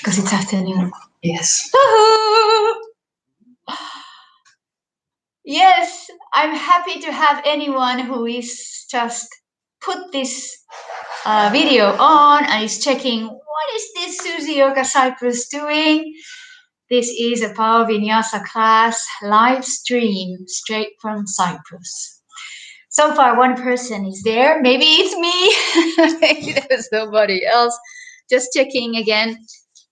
because it's afternoon. Yes. Yes, I'm happy to have anyone who is just put this video on and is checking what is this Suzieyogacyprus doing. This is a Power Vinyasa class live stream straight from Cyprus. So far, one person is there. Maybe it's me. Maybe there's somebody else. Just checking again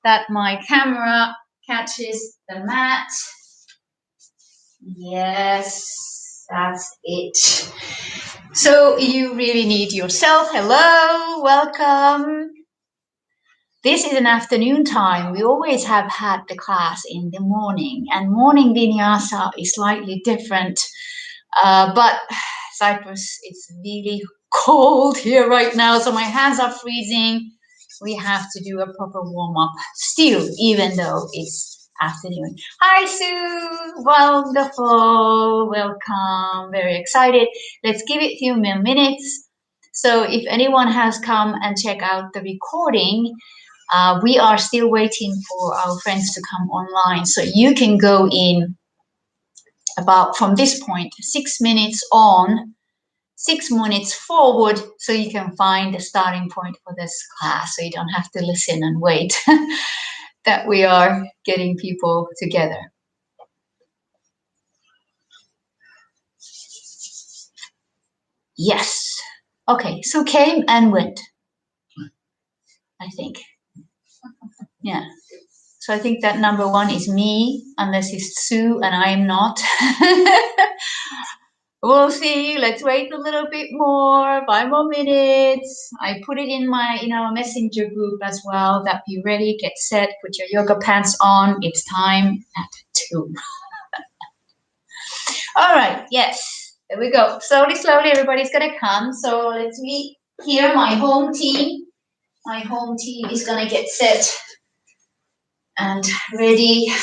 that my camera catches the mat. Yes, that's it. So you really need yourself. Hello, welcome. This is an afternoon time. We always have had the class in the morning, and morning vinyasa is slightly different. But Cyprus is really cold here right now, so my hands are freezing. We have to do a proper warm-up still, even though it's afternoon. Hi, Sue. Wonderful. Welcome. Very excited. Let's give it a few more minutes. So if anyone has come and check out the recording, we are still waiting for our friends to come online. So you can go in about from this point, 6 minutes on, 6 minutes forward, so you can find the starting point for this class. So you don't have to listen and wait that we are getting people together. Yes. Okay, so came and went, I think. Yeah. So I think that number one is me, unless it's Sue, and I am not. We'll see. Let's wait a little bit more, 5 more minutes. I put it in our messenger group as well, that be ready, get set, put your yoga pants on. It's time at 2. All right. Yes. There we go. Slowly, slowly, everybody's going to come. So let's meet here. My home team. My home team is going to get set and ready.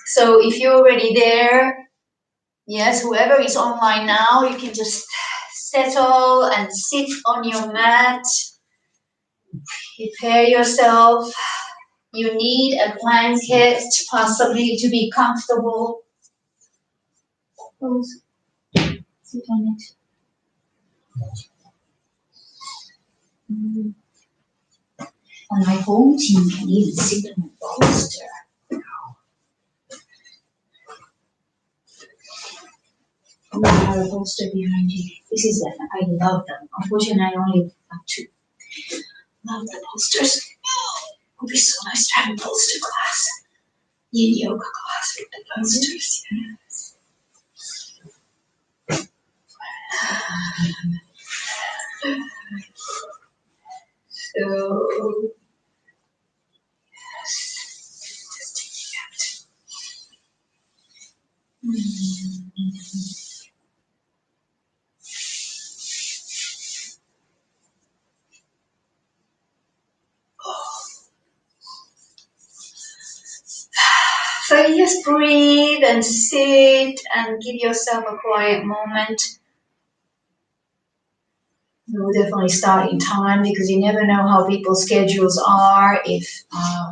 So if you're already there, yes, whoever is online now, you can just settle and sit on your mat. Prepare yourself. You need a blanket, possibly to be comfortable. Sit on it. And my home team can even sit on a bolster. Oh, I have a bolster behind you. This is them. I love them. Unfortunately, I only have 2. Love the bolsters. It would be so nice to have a bolster class. Yin yoga class with the bolsters. So, just taking out. So you just breathe and sit and give yourself a quiet moment. We'll definitely start in time, because you never know how people's schedules are. If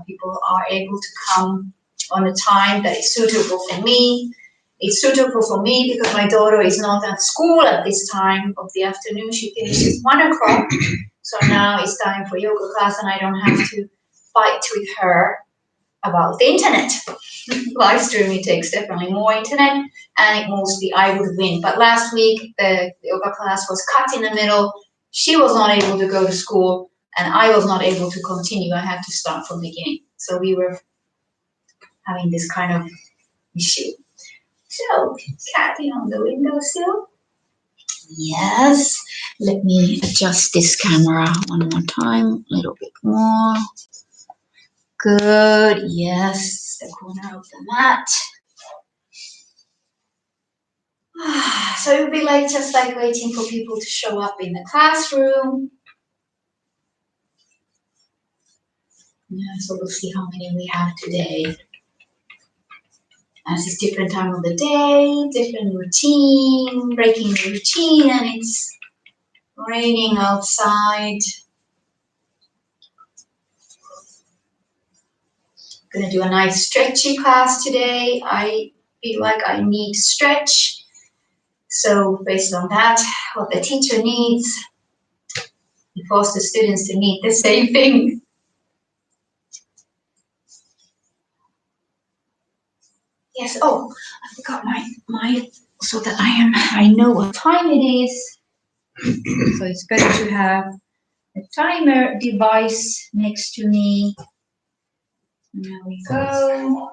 people are able to come on a time that is suitable for me. It's suitable for me because my daughter is not at school at this time of the afternoon. She finishes 1 o'clock. So now it's time for yoga class, and I don't have to fight with her about the internet. Live streaming takes definitely more internet, and it mostly I would win. But last week the yoga class was cut in the middle. She was not able to go to school, and I was not able to continue. I had to start from the beginning. So we were having this kind of issue. So, Kathy on the windowsill. Yes. Let me adjust this camera one more time, a little bit more. Good. Yes, the corner of the mat. So it would be like just like waiting for people to show up in the classroom. Yeah, so we'll see how many we have today. As it's different time of the day, different routine, breaking the routine, and it's Raining outside. Gonna do a nice stretchy class today. I feel like I need to stretch. So based on that, what the teacher needs, we force the students to need the same thing. Yes, oh, I forgot my so that I know what time it is. So it's better to have a timer device next to me. There we go.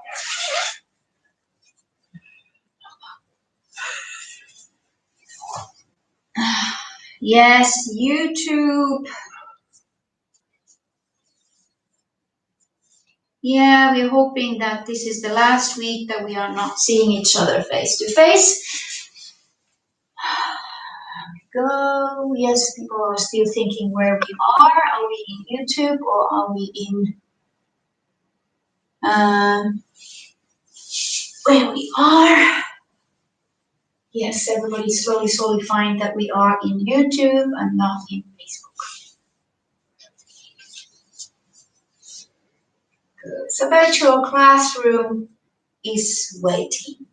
Yes, YouTube. Yeah, we're hoping that this is the last week that we are not seeing each other face to face. Go. Yes, people are still thinking where we are. Are we in YouTube or are we in where we are? Yes, everybody slowly find that we are in YouTube and not in Facebook. Good. So virtual classroom is waiting.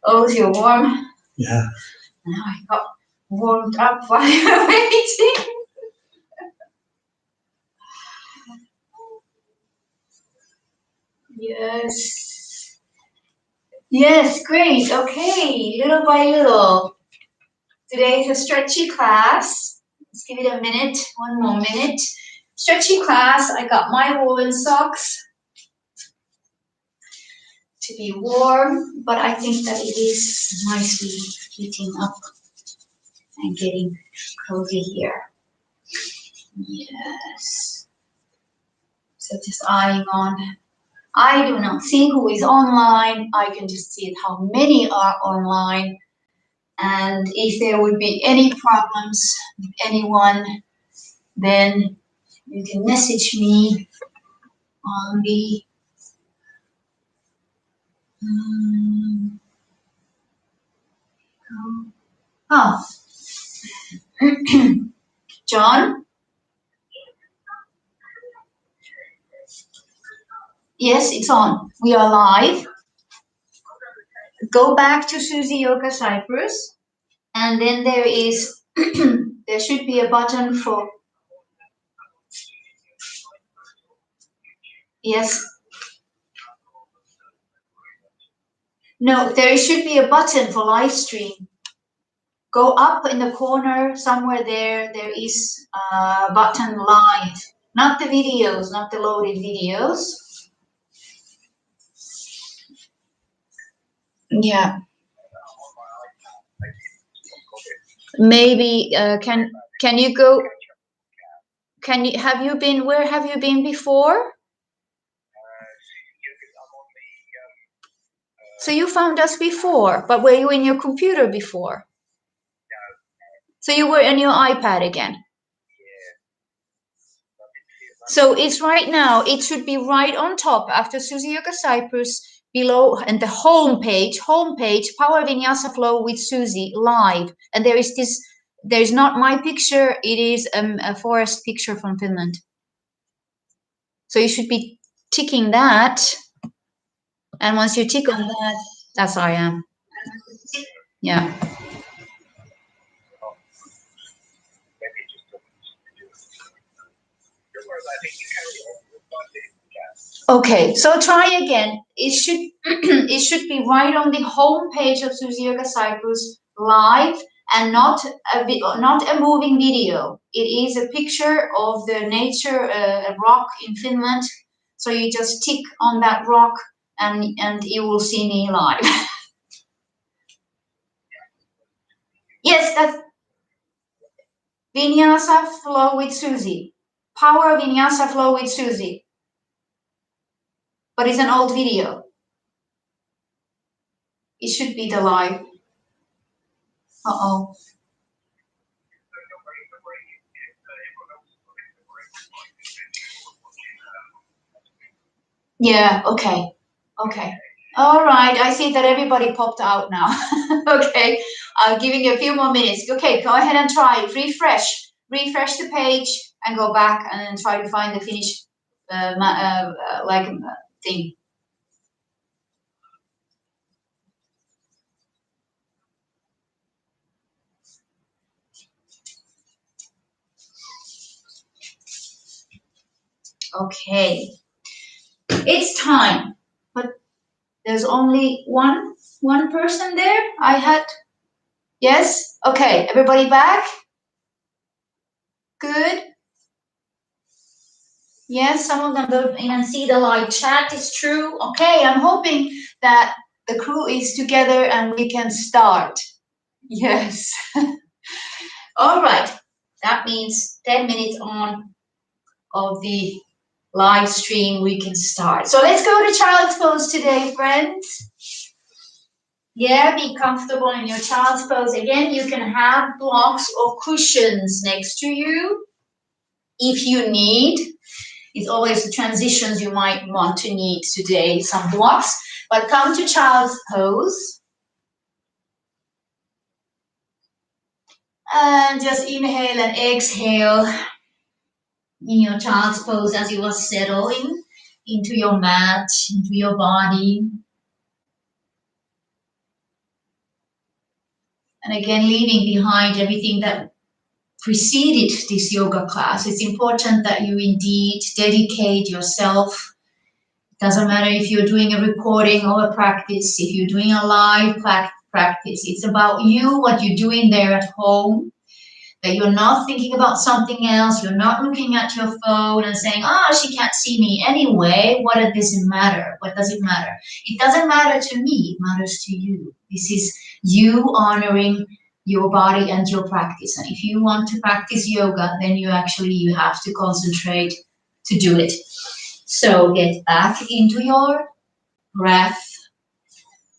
Oh, you're warm? Yeah. Now I got warmed up while you're waiting. Yes. Yes, great. Okay, little by little. Today is a stretchy class. Let's give it a minute, one more minute. Stretchy class. I got my woolen socks to be warm, but I think that it is nicely heating up and getting cozy here. Yes. So just eyeing on. I do not see who is online. I can just see how many are online. And if there would be any problems with anyone, then you can message me on the oh. John? Yes, it's on. We are live. Go back to Suzieyogacyprus, and then there is there should be a button for yes. No, there should be a button for live stream. Go up in the corner somewhere there. There is a button live, not the videos, not the loaded videos. Yeah. Maybe can you go? Can you have you been? Where have you been before? So you found us before, but were you in your computer before? So you were on your iPad again. So it's right now. It should be right on top after Suzieyogacyprus below and the home page, Power Vinyasa Flow with Suzie live. And there is this. There's not my picture. It is a forest picture from Finland. So you should be ticking that. And once you tick on that, that's I am. Yeah. Okay, so try again. It should it should be right on the home page of Suzieyogacyprus live and not a moving video. It is a picture of the nature, a rock in Finland. So you just tick on that rock and you will see me live. Yes, that's Vinyasa Flow with Suzie. Power Vinyasa Flow with Suzie. But it's an old video. It should be the live. Uh-oh. Yeah, okay. Okay. All right. I see that everybody popped out now. Okay. I'm giving you a few more minutes. Okay, go ahead and try it. Refresh the page and go back and then try to find the finish thing. Okay, it's time, but there's only one person there. Yes. Okay, everybody back. Good. Yes, some of them don't even see the live chat. It's true. Okay, I'm hoping that the crew is together and we can start. Yes. All right. That means 10 minutes on of the live stream, we can start. So let's go to child's pose today, friends. Yeah, be comfortable in your child's pose. Again, you can have blocks or cushions next to you if you need. It's always the transitions you might want to need today, some blocks. But come to child's pose. And just inhale and exhale in your child's pose as you are settling into your mat, into your body. And again, leaving behind everything that preceded this yoga class. It's important that you indeed dedicate yourself. It doesn't matter if you're doing a recording or a practice, if you're doing a live practice. It's about you, what you're doing there at home, that you're not thinking about something else. You're not looking at your phone and saying, she can't see me anyway. What does it matter? What does it matter? It doesn't matter to me. It matters to you. This is you honoring your body and your practice. And if you want to practice yoga, then you have to concentrate to do it. So get back into your breath.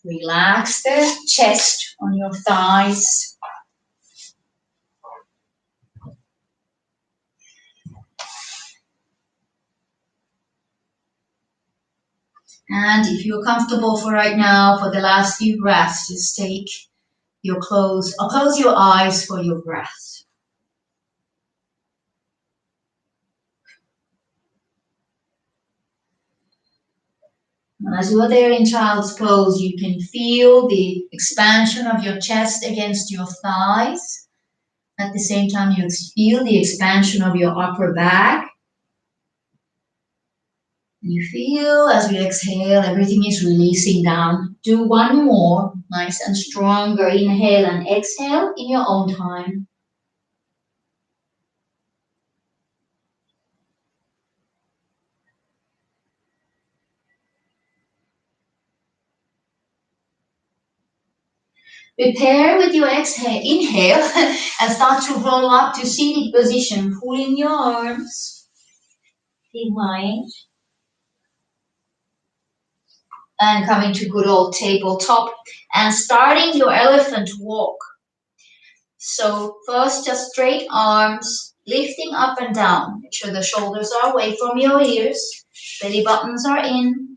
Relax the chest on your thighs. And if you're comfortable for right now, for the last few breaths, just take your close your eyes for your breath. And as you are there in child's pose, you can feel the expansion of your chest against your thighs. At the same time, you feel the expansion of your upper back. You feel as you exhale, everything is releasing down. Do one more, nice and stronger. Inhale and exhale in your own time. Prepare with your inhale and start to roll up to seated position. Pulling your arms behind. And coming to good old tabletop and starting your elephant walk. So first just straight arms, lifting up and down. Make sure the shoulders are away from your ears. Belly buttons are in.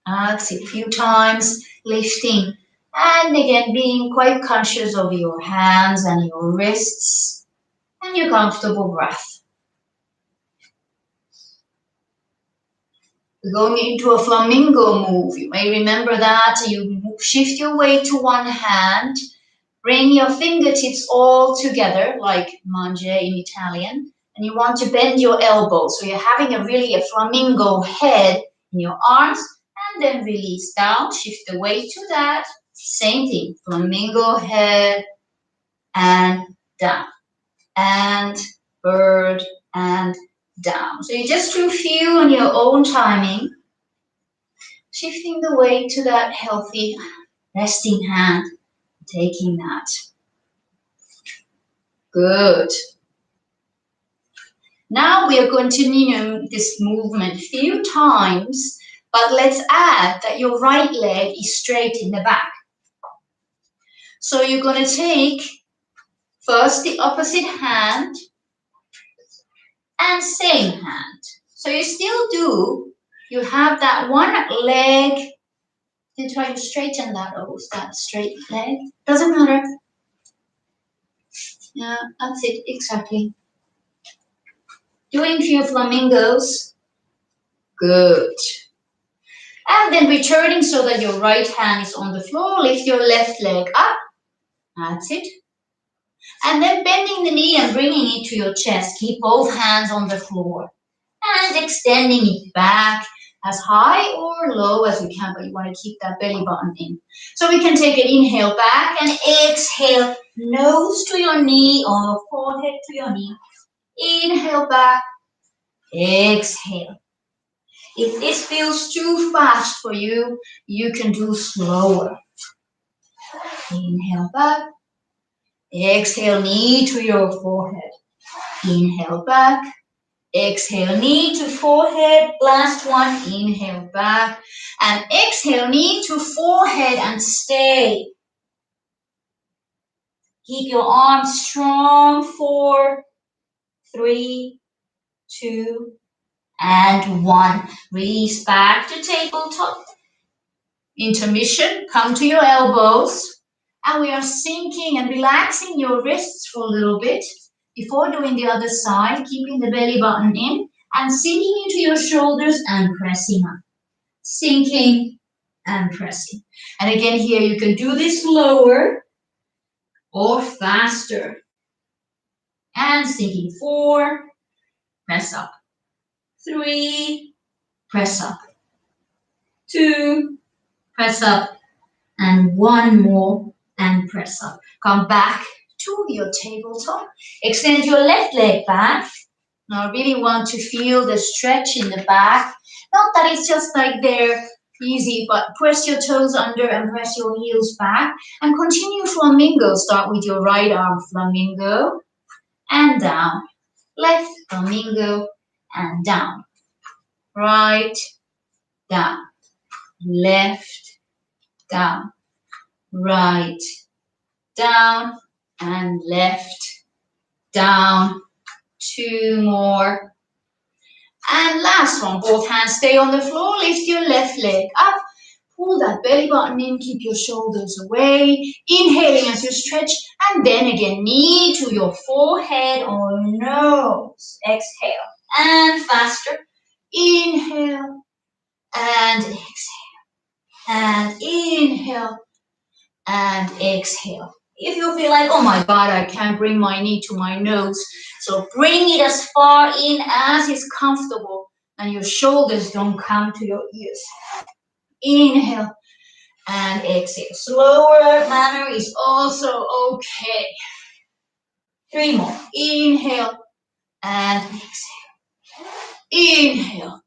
Exhale a few times, lifting. And again, being quite conscious of your hands and your wrists and your comfortable breath. Going into a flamingo move. You may remember that. You shift your weight to one hand. Bring your fingertips all together, like mange in Italian. And you want to bend your elbows. So you're having a flamingo head in your arms. And then release down. Shift the weight to that. Same thing. Flamingo head and down. And bird and down. So you just feel on your own timing, shifting the weight to that healthy resting hand, taking that. Good. Now we are continuing this movement a few times, but let's add that your right leg is straight in the back. So you're going to take first the opposite hand and same hand. So you have that one leg Then try to straighten that that straight leg. Doesn't matter. Yeah, that's it, exactly. Doing a few flamingos. Good. And then returning so that your right hand is on the floor. Lift your left leg up. That's it. And then bending the knee and bringing it to your chest. Keep both hands on the floor. And extending it back as high or low as you can, but you want to keep that belly button in. So we can take an inhale back and exhale, nose to your knee or forehead to your knee. Inhale back, exhale. If this feels too fast for you, you can do slower. Inhale back, exhale, knee to your forehead. Inhale back, exhale, knee to forehead. Last one, inhale back. And exhale, knee to forehead and stay. Keep your arms strong. 4, 3, 2, and 1. Release back to tabletop. Intermission, come to your elbows. And we are sinking and relaxing your wrists for a little bit before doing the other side, keeping the belly button in and sinking into your shoulders and pressing up. Sinking and pressing. And again here, you can do this slower or faster. And sinking 4, press up. 3, press up. 2, press up. And 1 more and press up. Come back to your tabletop. Extend your left leg back. Now I really want to feel the stretch in the back. Not that it's just like there, easy, but press your toes under and press your heels back. And continue flamingo. Start with your right arm, flamingo, and down. Left, flamingo, and down. Right, down. Left, down. Right, down, and left, down. 2 more. And last one, both hands stay on the floor. Lift your left leg up. Pull that belly button in. Keep your shoulders away. Inhaling as you stretch. And then again, knee to your forehead or nose. Exhale. And faster. Inhale. And exhale. And inhale. And exhale. If you feel like, oh my God, I can't bring my knee to my nose, so bring it as far in as is comfortable and your shoulders don't come to your ears. Inhale and exhale. Slower manner is also okay. 3 more. Inhale and exhale. Inhale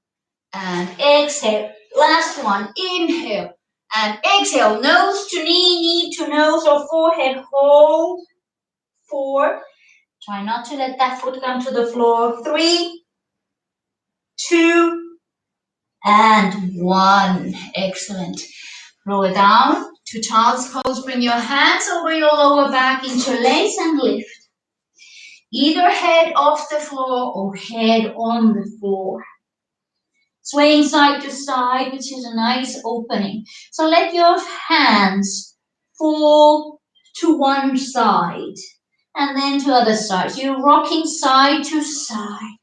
and exhale. Last one. Inhale. And exhale, nose to knee, knee to nose or forehead, hold. 4. Try not to let that foot come to the floor. 3, 2, and 1. Excellent. Roll it down to child's pose. Bring your hands over your lower back, interlace and lift. Either head off the floor or head on the floor. Swaying side to side, which is a nice opening. So let your hands fall to one side and then to other side. So you're rocking side to side.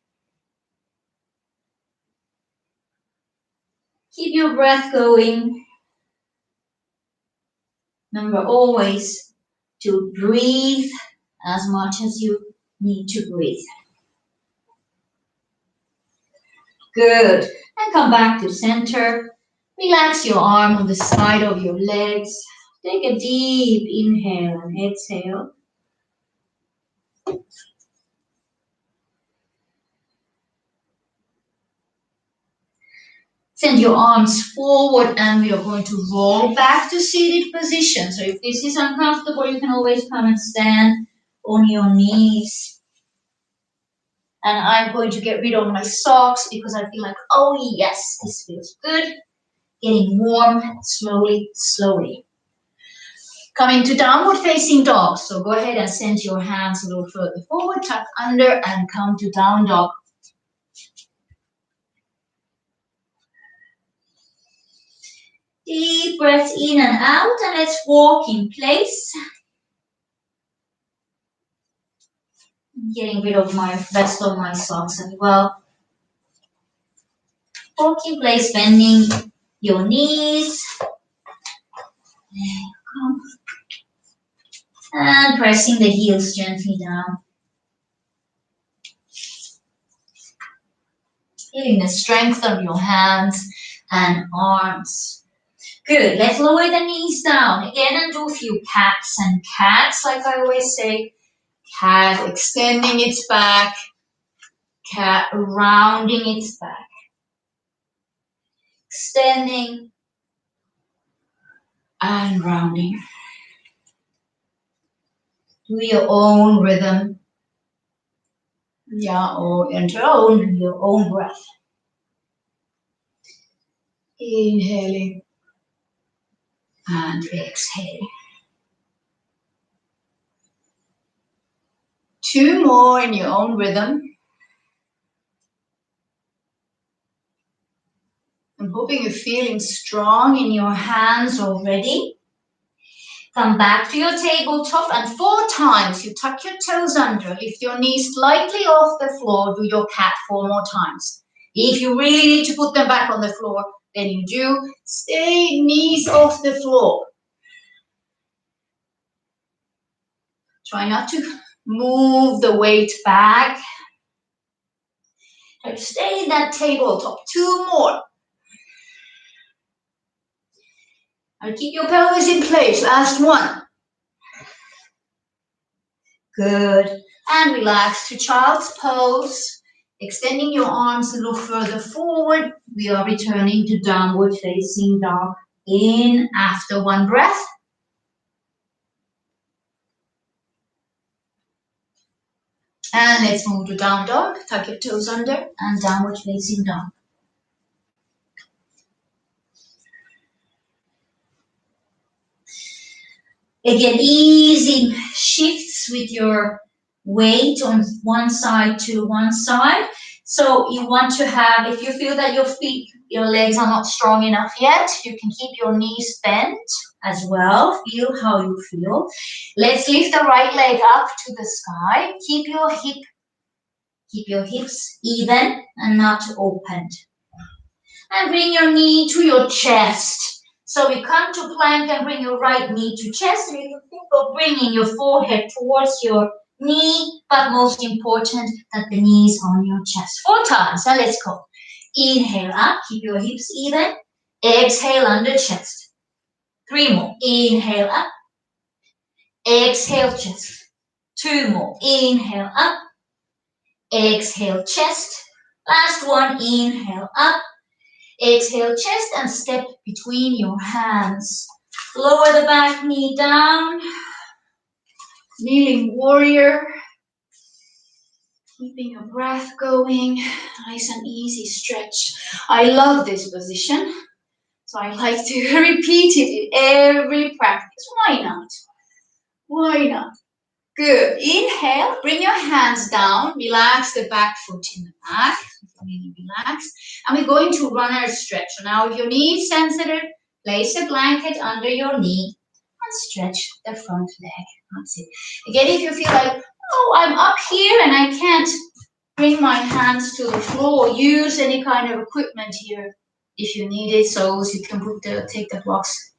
Keep your breath going. Remember always to breathe as much as you need to breathe. Good. And come back to center. Relax your arm on the side of your legs. Take a deep inhale and exhale. Send your arms forward and we are going to roll back to seated position. So if this is uncomfortable, you can always come and stand on your knees. And I'm going to get rid of my socks because I feel like, oh yes, this feels good. Getting warm slowly, slowly. Coming to downward facing dog. So go ahead and send your hands a little further forward, tuck under and come to down dog. Deep breath in and out, and let's walk in place. Getting rid of my rest of my socks as well. Walk in place, bending your knees. And pressing the heels gently down. Feeling the strength of your hands and arms. Good. Let's lower the knees down again and do a few cats and cats, like I always say. Cat extending its back. Cat rounding its back. Extending and rounding. Do your own rhythm. Yeah, or your own breath. Inhaling and exhaling. 2 more in your own rhythm. I'm hoping you're feeling strong in your hands already. Come back to your tabletop, and 4 times you tuck your toes under, lift your knees slightly off the floor, do your cat 4 more times. If you really need to put them back on the floor, then you do. Stay knees off the floor. Try not to move the weight back. Try to stay in that tabletop. 2 more. Now keep your pelvis in place. Last one. Good. And relax to child's pose. Extending your arms a little further forward. We are returning to downward facing dog. In after 1 breath. And let's move to down dog. Tuck your toes under and downward facing dog. Again, easy shifts with your weight on one side to one side. So you want to have, if you feel that your legs are not strong enough yet, you can keep your knees bent as well. Feel how you feel. Let's lift the right leg up to the sky. Keep your hips even and not opened. And bring your knee to your chest. So we come to plank and bring your right knee to chest. And you can think of bringing your forehead towards your knee, but most important that the knee is on your chest. 4 times. Now let's go. Inhale up, keep your hips even. Exhale under chest. 3 more. Inhale up. Exhale chest. 2 more. Inhale up. Exhale chest. Last one. Inhale up. Exhale chest and step between your hands. Lower the back knee down. Kneeling warrior. Keeping your breath going. Nice and easy stretch. I love this position. So I like to repeat it in every practice. Why not? Why not? Good. Inhale. Bring your hands down. Relax the back foot in the back. Really relax. And we're going to runner stretch. So now if your knee is sensitive, place a blanket under your knee and stretch the front leg. That's it. Again, if you feel like, oh, I'm up here and I can't bring my hands to the floor, use any kind of equipment here if you need it. So you can take the blocks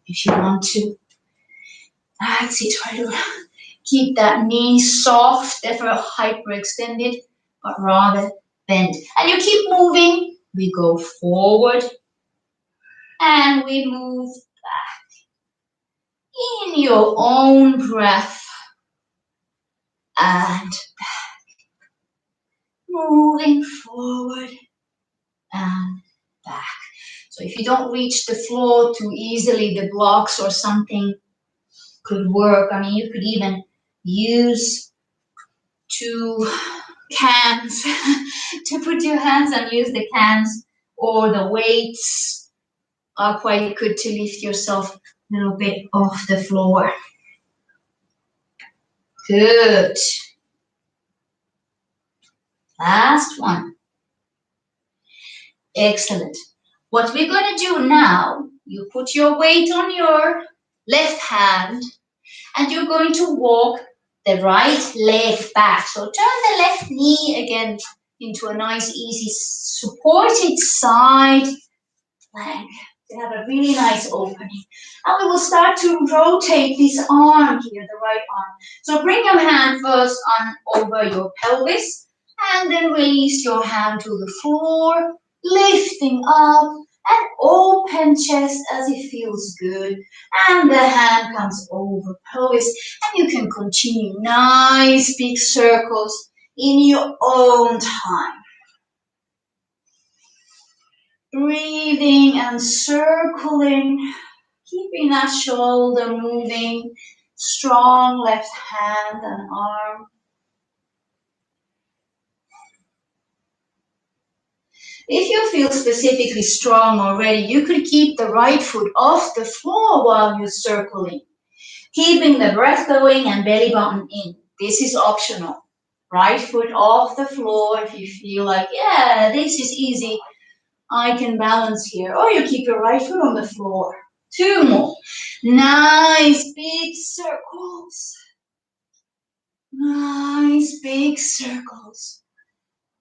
if you want to. That's it. Try to keep that knee soft, never hyperextended, but rather bent. And you keep moving. We go forward and we move back in your own breath and back. Moving forward and back. So if you don't reach the floor too easily, the blocks or something could work. I mean, you could even use 2 cans to put your hands and use the cans, or the weights are quite good to lift yourself a little bit off the floor. Good. Last one. Excellent. What we're going to do now, you put your weight on your left hand and you're going to walk the right leg back. So turn the left knee again into a nice, easy, supported side plank. You have a really nice opening. And we will start to rotate this arm here, the right arm. So bring your hand first on over your pelvis and then release your hand to the floor, lifting up and open chest as it feels good. And the hand comes over pelvis and you can continue nice big circles in your own time. Breathing and circling, keeping that shoulder moving, strong left hand and arm. If you feel specifically strong already, you could keep the right foot off the floor while you're circling, keeping the breath going and belly button in. This is optional. Right foot off the floor if you feel like, yeah, this is easy. I can balance here. Or you keep your right foot on the floor. 2 more. Nice big circles. Nice big circles.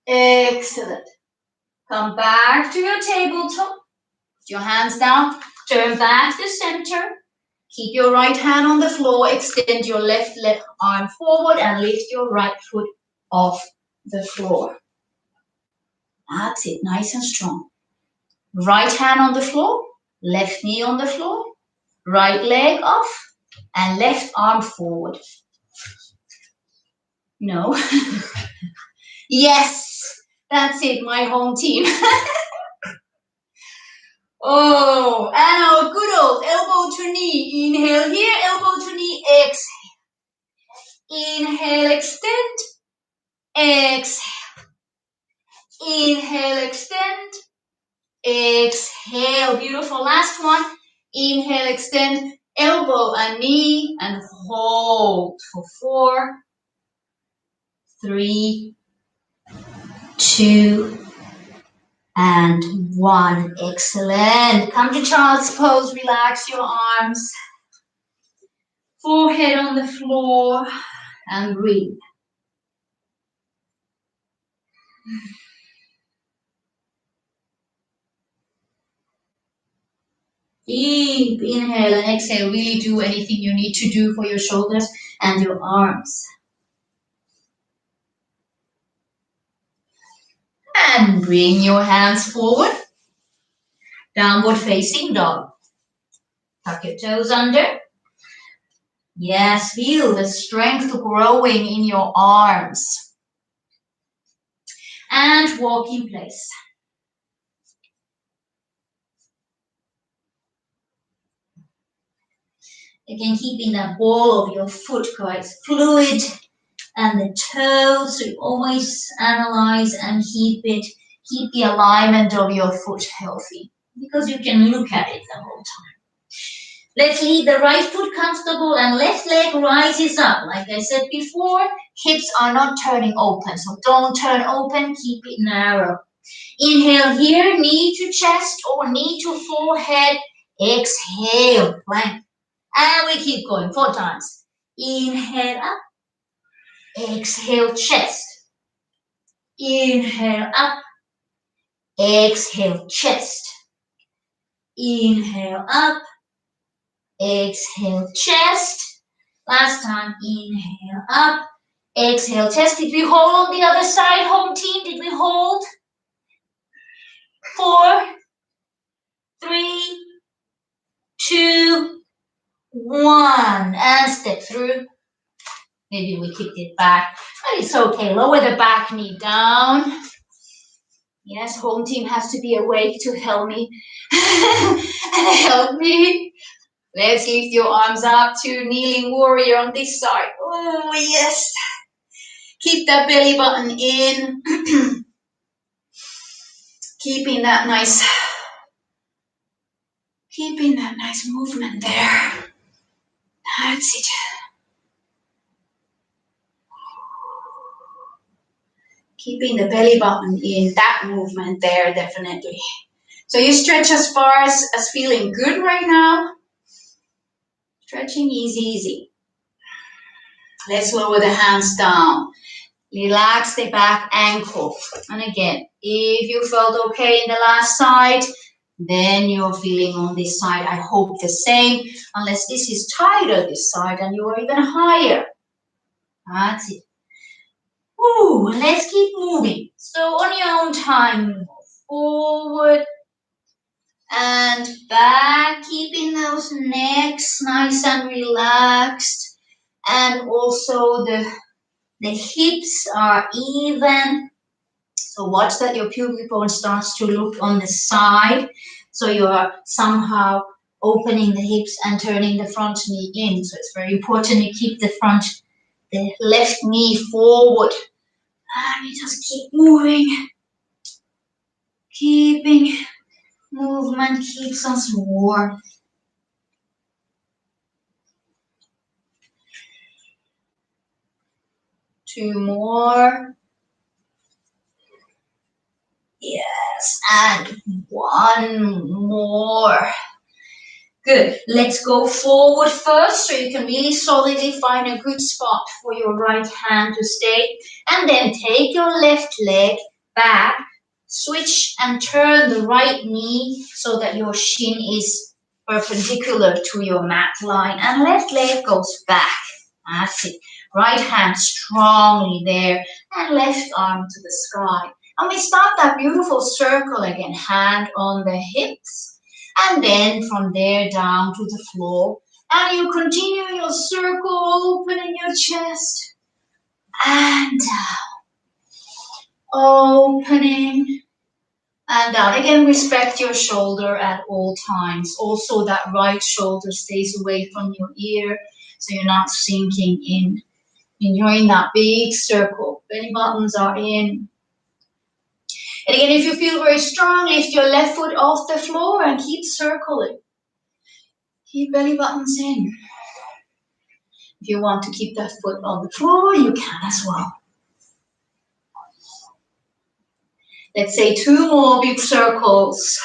Excellent. Come back to your tabletop. Put your hands down. Turn back to center. Keep your right hand on the floor. Extend your left arm forward and lift your right foot off the floor. That's it. Nice and strong. Right hand on the floor. Left knee on the floor. Right leg off. And left arm forward. No. Yes. That's it. My home team. Oh, and our good old elbow to knee. Inhale here, elbow to knee, exhale. Inhale, extend, exhale. Inhale, extend, exhale. Beautiful. Last one. Inhale, extend, elbow and knee, and hold for 4, 3, 2, and 1. Excellent. Come to child's pose. Relax your arms. Forehead on the floor and breathe. Deep inhale and exhale. Really do anything you need to do for your shoulders and your arms. And bring your hands forward. Downward facing dog. Tuck your toes under. Yes, feel the strength growing in your arms. And walk in place. Again, keeping that ball of your foot quite fluid. And the toes, so you always analyze and keep the alignment of your foot healthy, because you can look at it the whole time. Let's leave the right foot comfortable and left leg rises up. Like I said before, hips are not turning open, so don't turn open, keep it narrow. Inhale here, knee to chest or knee to forehead. Exhale, plank. And we keep going 4 times. Inhale up. Exhale, chest. Inhale up. Exhale, chest. Inhale up. Exhale, chest. Last time, inhale up. Exhale, chest. Did we hold on the other side, home team? Did we hold? 4, 3, 2, 1. And step through. Maybe we kicked it back, but it's okay. Lower the back knee down. Yes, home team has to be awake to help me. And help me. Let's lift your arms up to kneeling warrior on this side. Oh, yes. Keep that belly button in. Keeping that nice movement there. That's it. Keeping the belly button in, that movement there, definitely. So you stretch as far as feeling good right now. Stretching easy, easy. Let's lower the hands down. Relax the back ankle. And again, if you felt okay in the last side, then you're feeling on this side, I hope the same, unless this is tighter this side and you are even higher. That's it. Woo, let's keep moving. So on your own time, forward and back, keeping those necks nice and relaxed. And also the hips are even. So watch that your pubic bone starts to look on the side. So you are somehow opening the hips and turning the front knee in. So it's very important you keep the left knee forward. And we just keep moving. Keeping movement keeps us warm. Two more. Yes, and one more. Good. Let's go forward first so you can really solidly find a good spot for your right hand to stay. And then take your left leg back, switch and turn the right knee so that your shin is perpendicular to your mat line. And left leg goes back. That's it. Right hand strongly there and left arm to the sky. And we start that beautiful circle again. Hand on the hips. And then from there down to the floor. And you continue your circle, opening your chest. And down. Opening. And down. Again, respect your shoulder at all times. Also, that right shoulder stays away from your ear. So you're not sinking in. Enjoying that big circle. Belly buttons are in. And again, if you feel very strong, lift your left foot off the floor and keep circling. Keep belly buttons in. If you want to keep that foot on the floor, you can as well. Let's say two more big circles.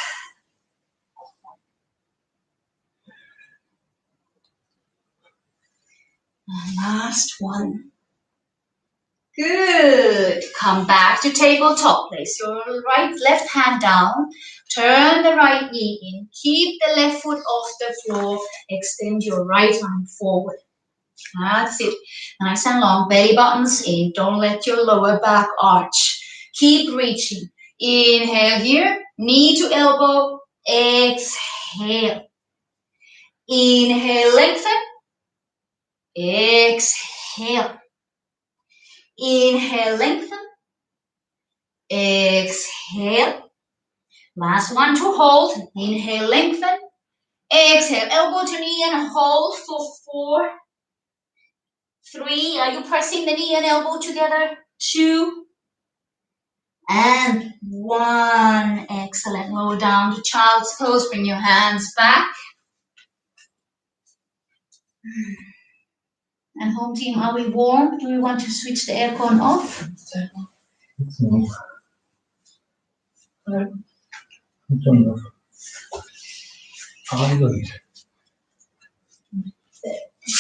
And last one. Good. Come back to tabletop. Place your left hand down. Turn the right knee in. Keep the left foot off the floor. Extend your right arm forward. That's it. Nice and long. Belly buttons in. Don't let your lower back arch. Keep reaching. Inhale here. Knee to elbow. Exhale. Inhale, lengthen. Exhale. Inhale, lengthen. Exhale. Last one to hold. Inhale, lengthen. Exhale. Elbow to knee and hold for 4, 3. Are you pressing the knee and elbow together? 2 and 1. Excellent. Lower down to child's pose. Bring your hands back. And home team, are we warm? Do we want to switch the aircon off? It's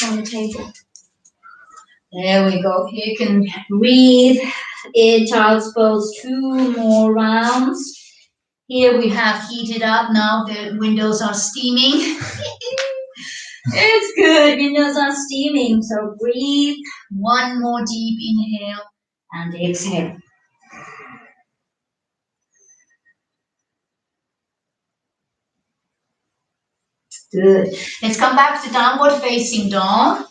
on the table. There we go. You can breathe in child's pose 2 more rounds. Here we have heated up. Now the windows are steaming. It's good. Windows are steaming. So breathe. 1 more deep inhale and exhale. Good. Let's come back to downward facing dog.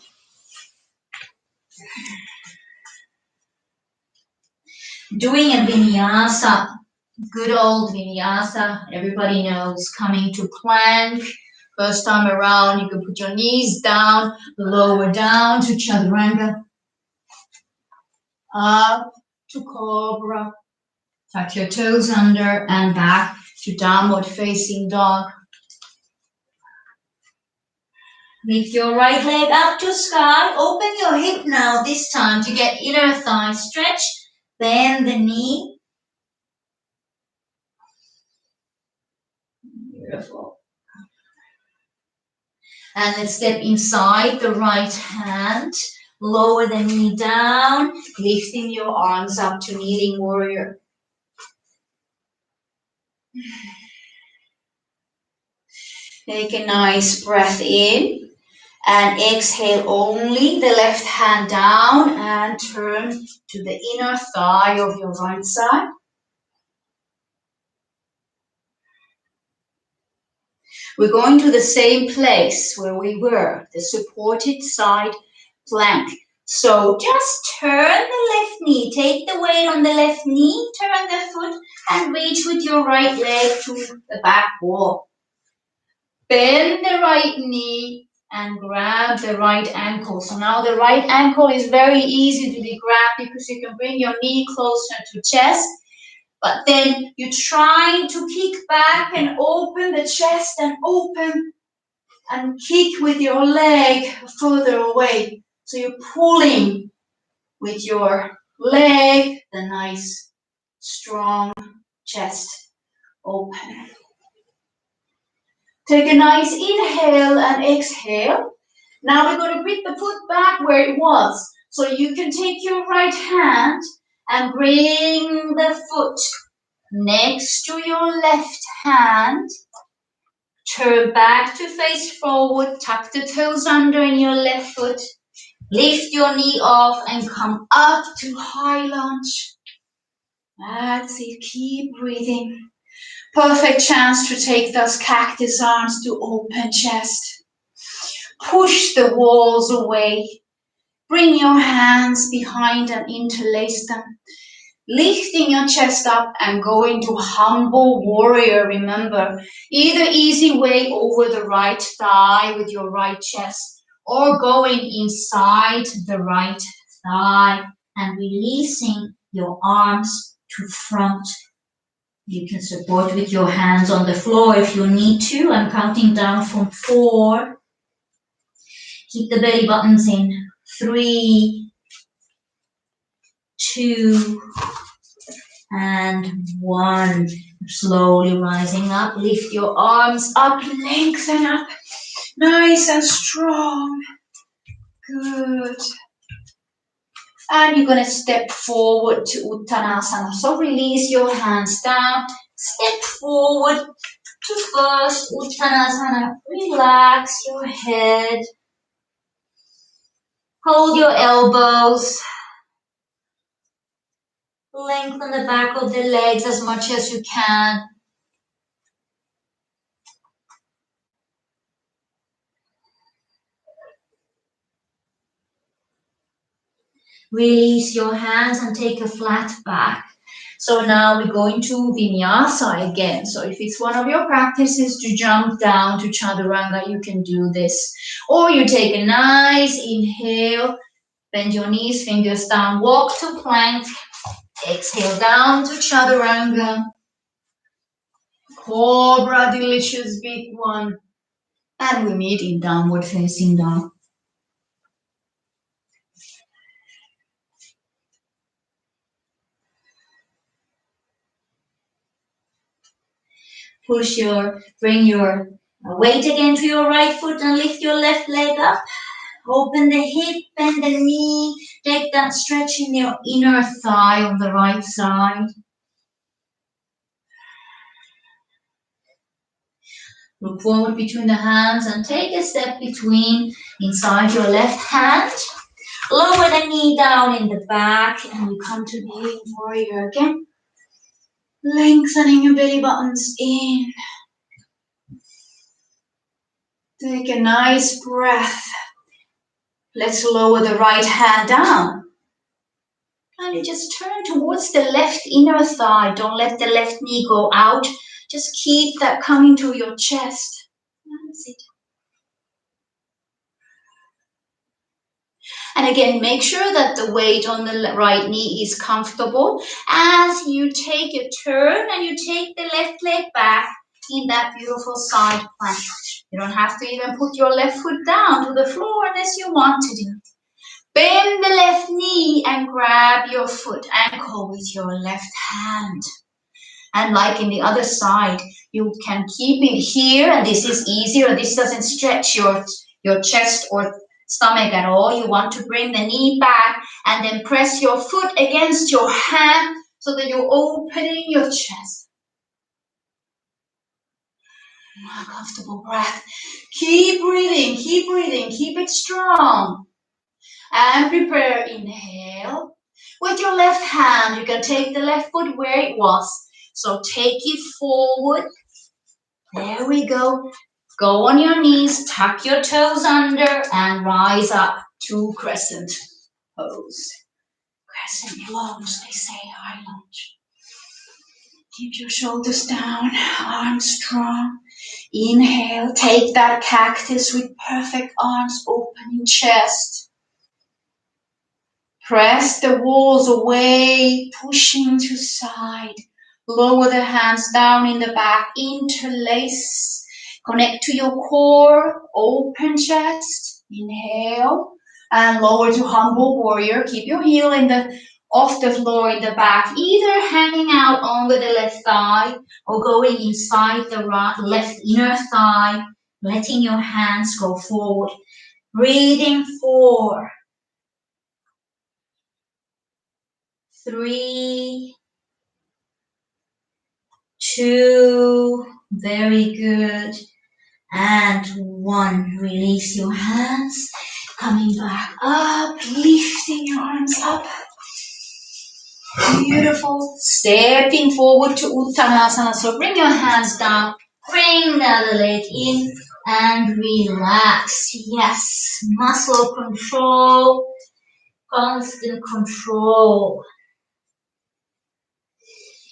Doing a vinyasa. Good old vinyasa. Everybody knows. Coming to plank. First time around, you can put your knees down, lower down to chaturanga. Up to cobra. Tuck your toes under and back to downward facing dog. Lift your right leg up to sky. Open your hip now, this time to get inner thigh stretch. Bend the knee. Beautiful. And let's step inside the right hand. Lower the knee down, lifting your arms up to kneeling warrior. Take a nice breath in and exhale only the left hand down and turn to the inner thigh of your right side. We're going to the same place where we were, the supported side plank. So just turn the left knee, take the weight on the left knee, turn the foot and reach with your right leg to the back wall. Bend the right knee and grab the right ankle. So now the right ankle is very easy to be grabbed because you can bring your knee closer to chest. But then you try to kick back and open the chest and open and kick with your leg further away. So you're pulling with your leg, the nice strong chest open. Take a nice inhale and exhale. Now we're going to bring the foot back where it was. So you can take your right hand and bring the foot next to your left hand. Turn back to face forward, tuck the toes under in your left foot. Lift your knee off and come up to high lunge. That's it, keep breathing. Perfect chance to take those cactus arms to open chest. Push the walls away. Bring your hands behind and interlace them. Lifting your chest up and go into humble warrior. Remember, either easy way over the right thigh with your right chest or going inside the right thigh and releasing your arms to front. You can support with your hands on the floor if you need to. I'm counting down from 4. Keep the belly buttons in. 3, 2, and 1. Slowly rising up. Lift your arms up, lengthen up. Nice and strong. Good. And you're going to step forward to Uttanasana. So release your hands down. Step forward to first Uttanasana. Relax your head. Hold your elbows. Lengthen the back of the legs as much as you can. Release your hands and take a flat back. So now we're going to Vinyasa again. So if it's one of your practices to jump down to Chaturanga, you can do this. Or you take a nice inhale, bend your knees, fingers down, walk to plank, exhale down to Chaturanga. Cobra, delicious big one. And we meet in downward facing dog. Bring your weight again to your right foot and lift your left leg up. Open the hip, bend the knee. Take that stretch in your inner thigh on the right side. Look forward between the hands and take a step inside your left hand. Lower the knee down in the back and you come to kneeling warrior again. Lengthening your belly buttons in. Take a nice breath. Let's lower the right hand down. And you just turn towards the left inner thigh. Don't let the left knee go out. Just keep that coming to your chest. That's it. And again, make sure that the weight on the right knee is comfortable as you take a turn and you take the left leg back in that beautiful side plank. You don't have to even put your left foot down to the floor unless you want to do it. Bend the left knee and grab your foot ankle with your left hand. And like in the other side, you can keep it here, and this is easier. This doesn't stretch your chest or stomach at all. You want to bring the knee back and then press your foot against your hand so that you're opening your chest. A comfortable breath. Keep breathing, keep it strong. And prepare, inhale. With your left hand, you can take the left foot where it was. So take it forward. There we go. Go on your knees, tuck your toes under, and rise up to crescent pose. Crescent lunge, they say, high lunge. Keep your shoulders down, arms strong. Inhale, take that cactus with perfect arms, opening chest. Press the walls away, pushing to side. Lower the hands down in the back, interlace. Connect to your core, open chest. Inhale, and lower to humble warrior. Keep your heel off the floor in the back, either hanging out over the left thigh or going inside the left inner thigh, letting your hands go forward. Breathing 4, 3, 2, very good, and 1. Release your hands, coming back up, lifting your arms up. Beautiful. Stepping forward to Uttanasana. So bring your hands down, bring the other leg in, and relax. Yes, muscle control, constant control.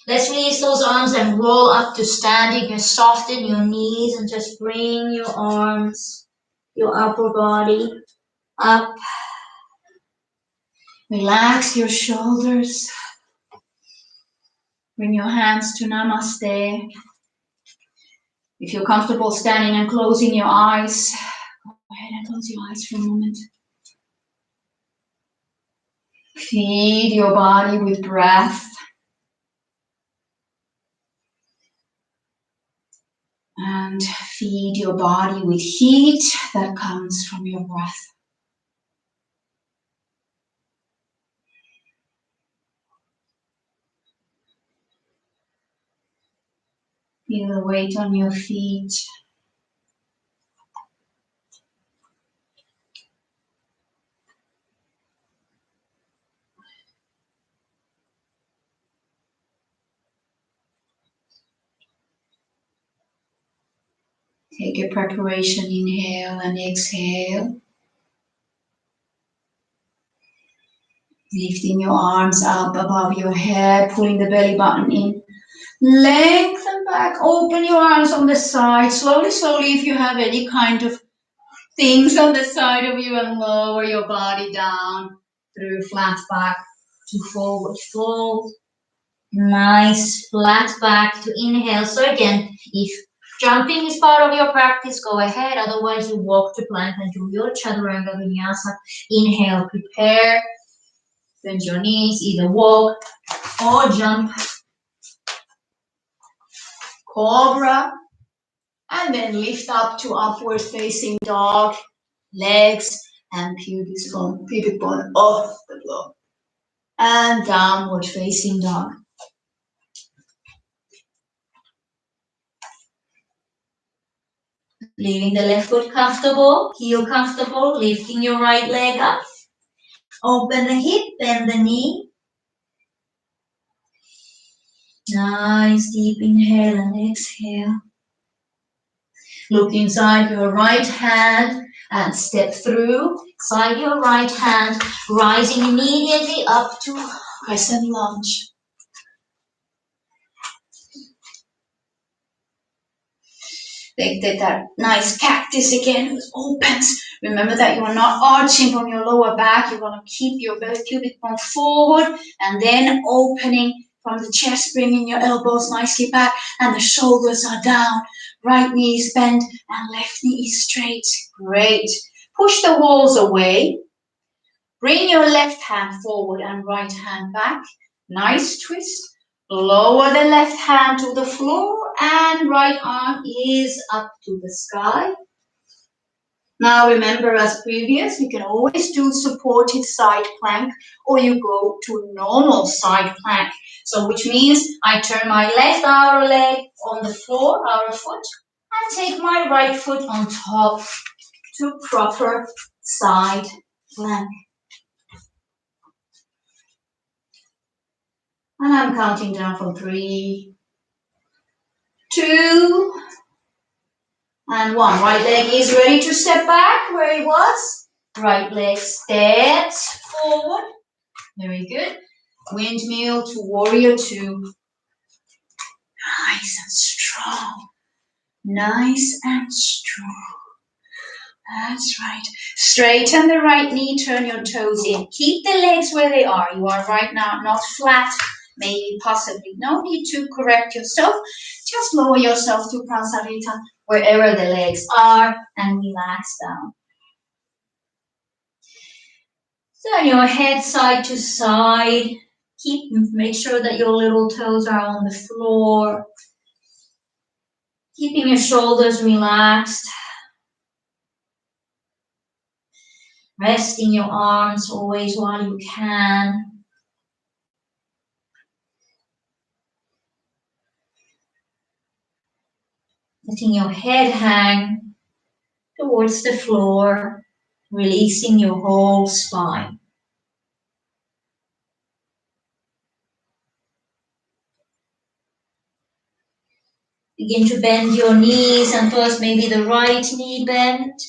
Let's release those arms and roll up to standing. You can soften your knees and just bring your arms, your upper body up. Relax your shoulders. Bring your hands to Namaste. If you're comfortable standing and closing your eyes, go ahead and close your eyes for a moment. Feed your body with breath. And feed your body with heat that comes from your breath. Feel the weight on your feet. Take a preparation inhale and exhale. Lifting your arms up above your head, pulling the belly button in. Lengthen back, open your arms on the side. Slowly, slowly, if you have any kind of things on the side of you, and lower your body down through flat back to forward fold. Nice flat back to inhale. So again, if jumping is part of your practice, go ahead. Otherwise, you walk to plank and do your chaturanga vinyasa. Inhale, prepare. Bend your knees, either walk or jump. Cobra. And then lift up to upward facing dog. Legs and pubic bone off the floor. And downward facing dog. Leaving the left foot comfortable, heel comfortable, lifting your right leg up. Open the hip, bend the knee. Nice deep inhale and exhale. Look inside your right hand and step through. Side your right hand, rising immediately up to crescent lunge. Take that nice cactus again, it opens. Remember that you are not arching from your lower back. You want to keep your pubic bone forward and then opening from the chest, bringing your elbows nicely back and the shoulders are down. Right knee is bent and left knee is straight. Great. Push the walls away. Bring your left hand forward and right hand back. Nice twist. Lower the left hand to the floor and right arm is up to the sky. Now remember, as previous, you can always do supported side plank or you go to normal side plank. So which means I turn my left outer leg on the floor, outer foot, and take my right foot on top to proper side plank. And I'm counting down from 3, 2, and 1. Right leg is ready to step back where it was. Right leg steps forward. Very good. Windmill to warrior 2. Nice and strong. Nice and strong. That's right. Straighten the right knee, turn your toes in. Keep the legs where they are. You are right now not flat, maybe possibly. No need to correct yourself. Just lower yourself to Prasarita wherever the legs are and relax down. Turn your head side to side. Make sure that your little toes are on the floor. Keeping your shoulders relaxed. Resting your arms always while you can. Letting your head hang towards the floor, releasing your whole spine. Begin to bend your knees and first maybe the right knee bent.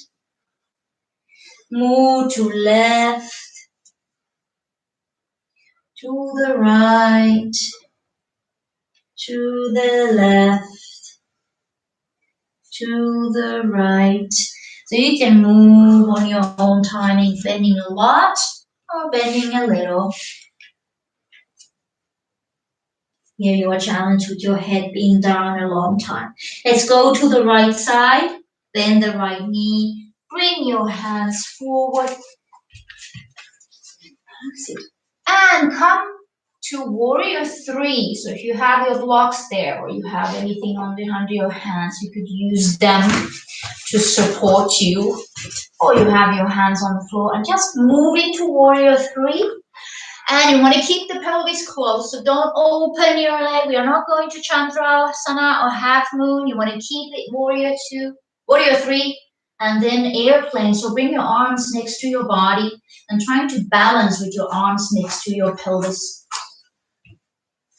Move to left, to the right, to the left, to the right. So you can move on your own timing, bending a lot or bending a little. Here you are challenged with your head being down a long time. Let's go to the right side, bend the right knee, bring your hands forward. And come to warrior 3. So if you have your blocks there or you have anything under your hands, you could use them to support you. Or you have your hands on the floor and just move into warrior 3. And you want to keep the pelvis closed, so don't open your leg. We are not going to Chandrasana or half moon. You want to keep it warrior 2, warrior 3, and then airplane. So bring your arms next to your body and trying to balance with your arms next to your pelvis.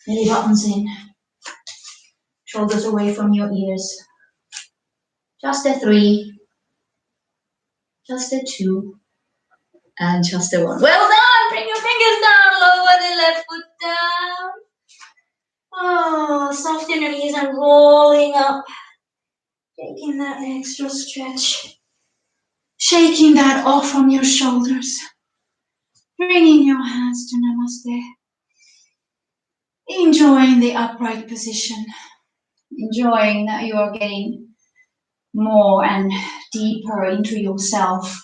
Belly buttons in, shoulders away from your ears. Just a 3, just a 2, and just a 1. Well done. Bring your fingers down. Lower the left foot down. Oh, soften your knees and rolling up. Taking that extra stretch. Shaking that off from your shoulders. Bringing your hands to Namaste. Enjoying the upright position. Enjoying that you are getting more and deeper into yourself.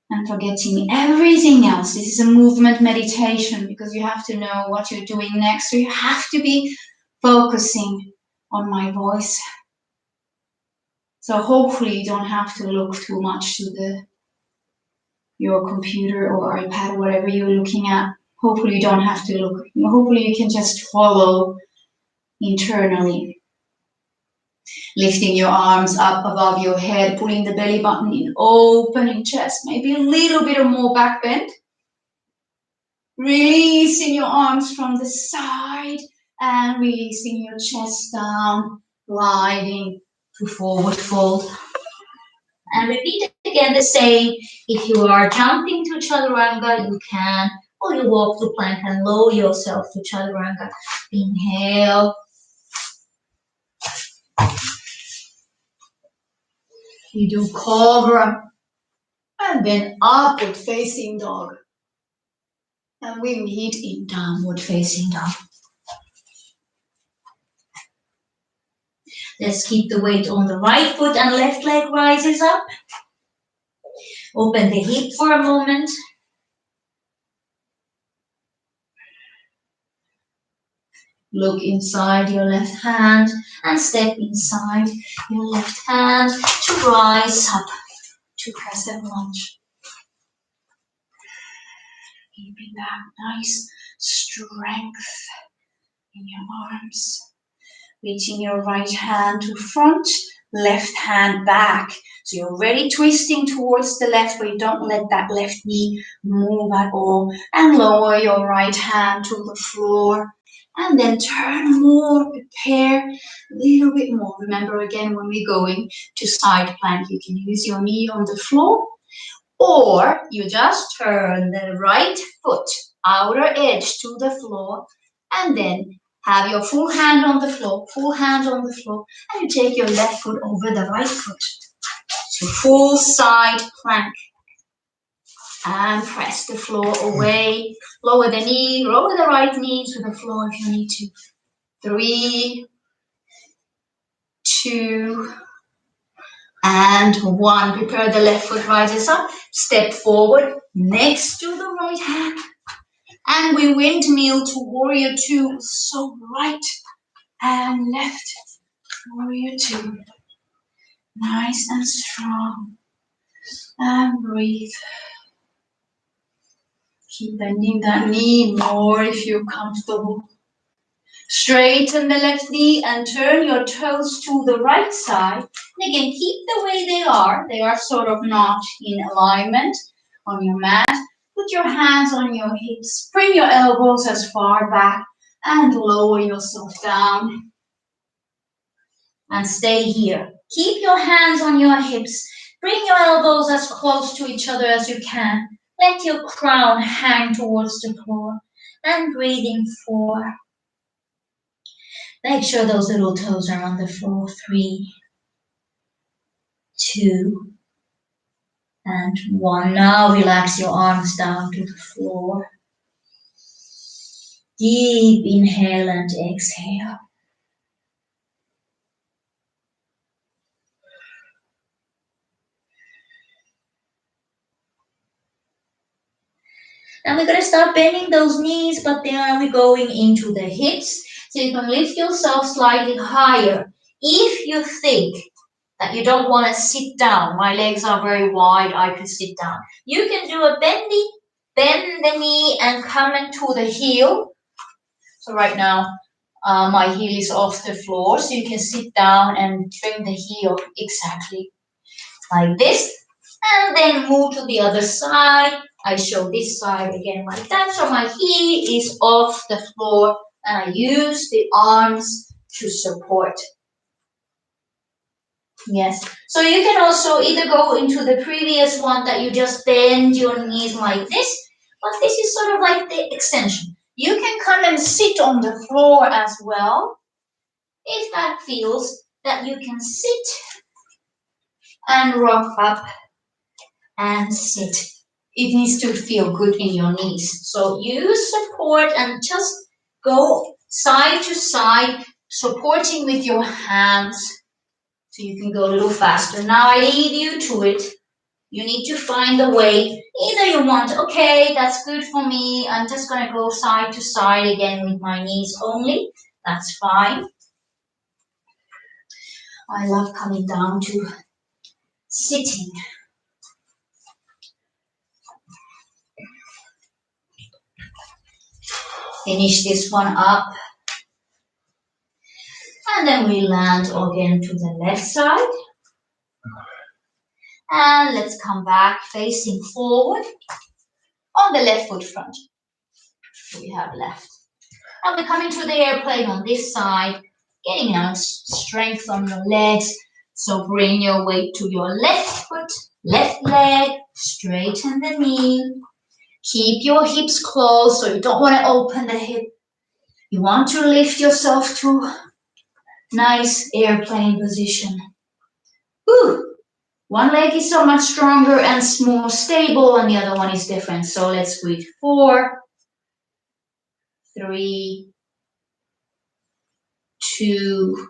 And forgetting everything else. This is a movement meditation because you have to know what you're doing next. So you have to be focusing on my voice. So hopefully you don't have to look too much to your computer or iPad or whatever you're looking at. Hopefully you don't have to look. Hopefully you can just follow internally. Lifting your arms up above your head, pulling the belly button in, opening chest, maybe a little bit of more back bend. Releasing your arms from the side and releasing your chest down, gliding to forward fold. And repeat again the same. If you are jumping to Chaturanga, you can, or you walk to plank and lower yourself to Chaturanga. Inhale. You do Cobra. And then upward facing dog. And we meet in downward facing dog. Let's keep the weight on the right foot and left leg rises up. Open the hip for a moment. Look inside your left hand and step inside your left hand to rise up to crescent lunge. Keeping that nice strength in your arms. Reaching your right hand to front, left hand back. So you're already twisting towards the left, but you don't let that left knee move at all. And lower your right hand to the floor. And then turn more, prepare a little bit more. Remember again, when we're going to side plank, you can use your knee on the floor, or you just turn the right foot, outer edge to the floor, and then have your full hand on the floor, and you take your left foot over the right foot. So full side plank. And press the floor away. Lower the knee, lower the right knee to the floor if you need to. 3, 2, and 1. Prepare the left foot rises up. Step forward next to the right hand. And we windmill to warrior 2. So right and left. Warrior 2. Nice and strong. And breathe. Keep bending that knee more if you're comfortable. Straighten the left knee and turn your toes to the right side. And again, keep the way they are. They are sort of not in alignment on your mat. Put your hands on your hips. Bring your elbows as far back and lower yourself down. And stay here. Keep your hands on your hips. Bring your elbows as close to each other as you can. Let your crown hang towards the floor. And breathing 4. Make sure those little toes are on the floor. 3, 2, and 1. Now relax your arms down to the floor. Deep inhale and exhale. Now we're going to start bending those knees, but then we're going into the hips. So you can lift yourself slightly higher. If you think that you don't want to sit down, my legs are very wide, I could sit down. You can do a bendy, bend the knee and come into the heel. So right now, my heel is off the floor, so you can sit down and bring the heel exactly like this. And then move to the other side. I show this side again like that. So my heel is off the floor and I use the arms to support. Yes. So you can also either go into the previous one that you just bend your knees like this, but this is sort of like the extension. You can come and sit on the floor as well, if that feels that you can sit and rock up and sit. It needs to feel good in your knees. So use support and just go side to side, supporting with your hands. So you can go a little faster. Now I lead you to it. You need to find the way. Either you want, okay, that's good for me. I'm just going to go side to side again with my knees only. That's fine. I love coming down to sitting. Finish this one up. And then we land again to the left side. And let's come back facing forward on the left foot front. We have left. And we come into the airplane on this side, getting nice strength on your legs. So bring your weight to your left foot, left leg, straighten the knee. Keep your hips closed, so you don't want to open the hip. You want to lift yourself to nice airplane position. Whew. One leg is so much stronger and more stable, and the other one is different. So let's breathe. 4, 3, 2,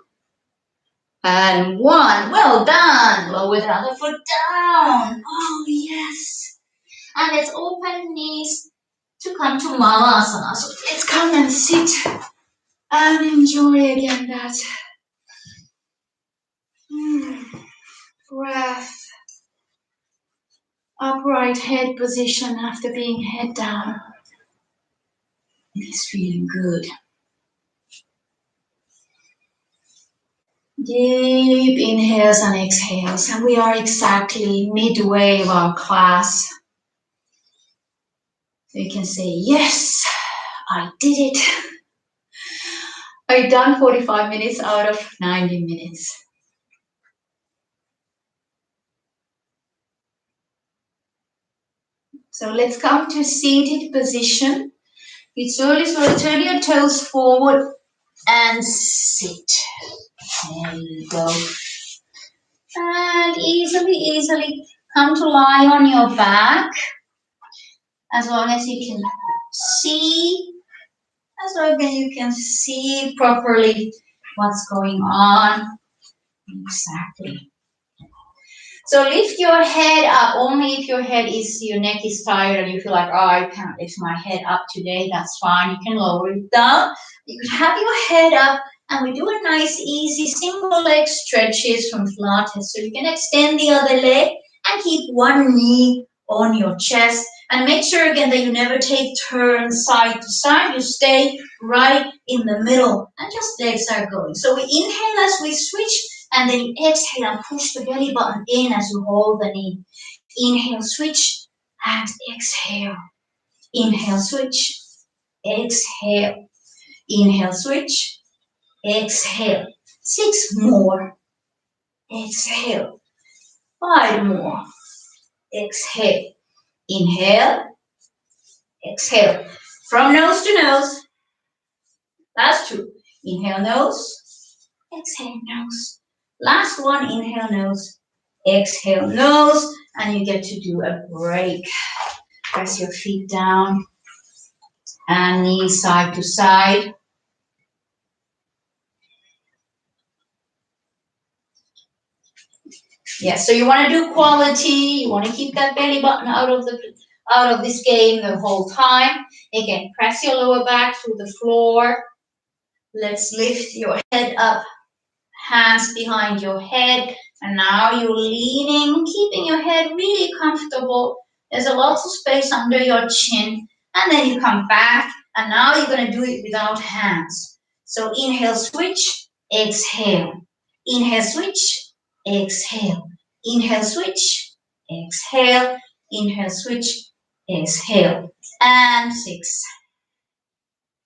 and 1. Well done. Lower the other foot down. Oh, yes. And let's open knees to come to Navasana. So let's come and sit And enjoy again that breath. Upright head position after being head down. It is feeling good. Deep inhales and exhales, and we are exactly midway of our class. So you can say, yes, I did it. I've done 45 minutes out of 90 minutes. So let's come to seated position. You slowly turn your toes forward and sit. There you go. And easily come to lie on your back. As long as you can see, properly what's going on. Exactly. So lift your head up only if your neck is tired and you feel like, oh, I can't lift my head up today. That's fine. You can lower it down. You can have your head up and we do a nice, easy single leg stretches from Pilates. So you can extend the other leg and keep one knee on your chest. And make sure again that you never take turns side to side. You stay right in the middle and just legs are going. So we inhale as we switch. And then you exhale and push the belly button in as you hold the knee. Inhale, switch, and exhale. Inhale, switch, exhale. Inhale, switch, exhale. 6 more. Exhale. 5 more. Exhale. Inhale, exhale. From nose to nose. Last 2. Inhale, nose, exhale, nose. Last one, inhale, nose, exhale, nose, and you get to do a break. Press your feet down and knees side to side. Yes, so you want to do quality. You want to keep that belly button out of this game the whole time. Again, press your lower back to the floor. Let's lift your head up. Hands behind your head, and now you're leaning, keeping your head really comfortable. There's a lot of space under your chin, and then you come back, and now you're going to do it without hands. So inhale, switch, exhale. Inhale, switch, exhale. Inhale, switch, exhale. Inhale, switch, exhale. And 6,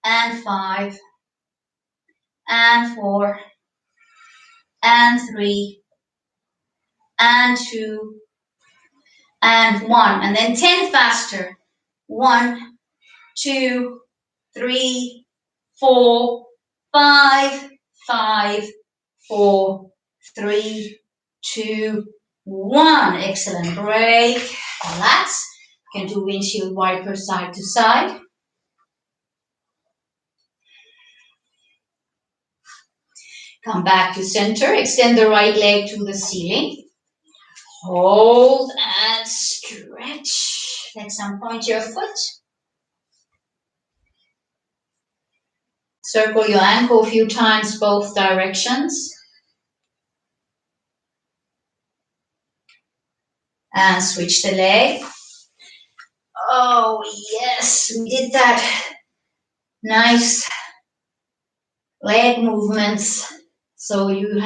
and 5, and 4, and 3, and 2, and 1, and then 10 faster. 1, 2, 3, 4, 5, 5, 4, 3, 2, 1. Excellent. Break. Relax. You can do windshield wiper side to side. Come back to center. Extend the right leg to the ceiling. Hold and stretch. Next time, point your foot. Circle your ankle a few times, both directions. And switch the leg. Oh, yes, we did that. Nice leg movements. So you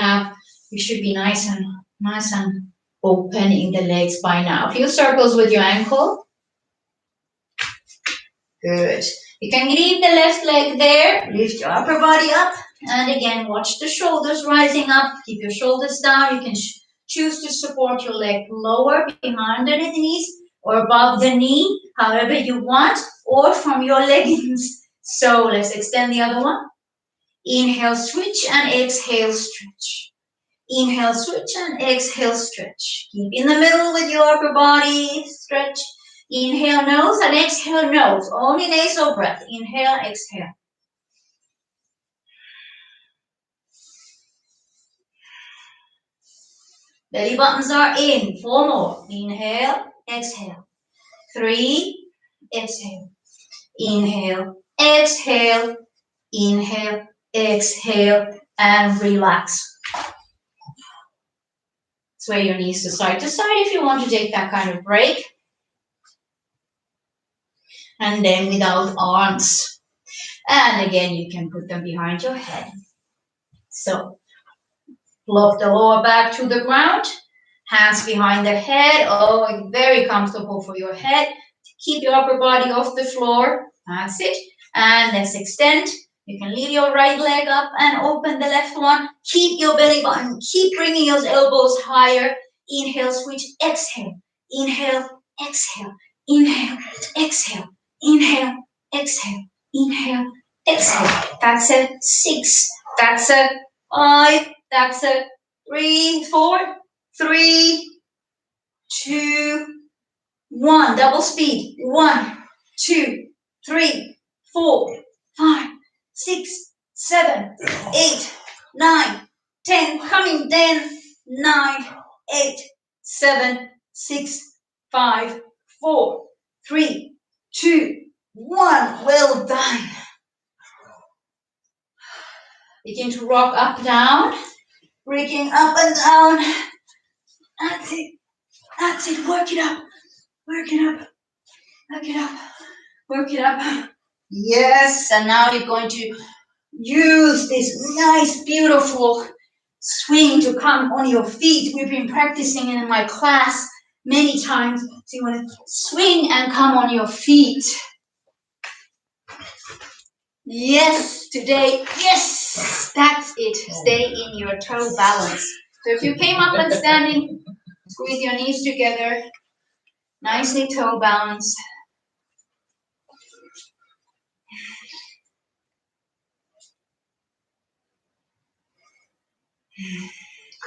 should be nice and open in the legs by now. A few circles with your ankle. Good. You can leave the left leg there. Lift your upper body up. And again, watch the shoulders rising up. Keep your shoulders down. You can choose to support your leg lower behind the knees or above the knee, however you want, or from your leggings. So let's extend the other one. Inhale, switch, and exhale, stretch. Inhale, switch, and exhale, stretch. Keep in the middle with your upper body, stretch. Inhale, nose, and exhale, nose. Only nasal breath. Inhale, exhale. Belly buttons are in. 4 more. Inhale, exhale. 3, exhale. Inhale, exhale. Inhale, exhale, and relax. Sway your knees to side if you want to take that kind of break. And then without arms. And again, you can put them behind your head. So, lock the lower back to the ground. Hands behind the head. Oh, very comfortable for your head. Keep your upper body off the floor. That's it. And let's extend. You can leave your right leg up and open the left one. Keep your belly button. Keep bringing your elbows higher. Inhale, switch, exhale. Inhale, exhale. Inhale, exhale. Inhale, exhale. Inhale, exhale. That's a 6. That's a 5. That's a 3, 4. 3, 2, 1. Double speed. 1, 2, 3, 4, 5, 6, 7, 8, 9, 10. Coming 10, 9, 8, 7, 6, 5, 4, 3, 2, 1. Well done. Begin to rock up, down. Breaking up and down. That's it. That's it. Work it up. Work it up. Work it up. Work it up. Yes. And now you're going to use this nice, beautiful swing to come on your feet. We've been practicing it in my class many times. So you want to swing and come on your feet. Yes. Today. Yes. That's it. Stay in your toe balance. So if you came up and standing, squeeze your knees together. Nicely toe balance.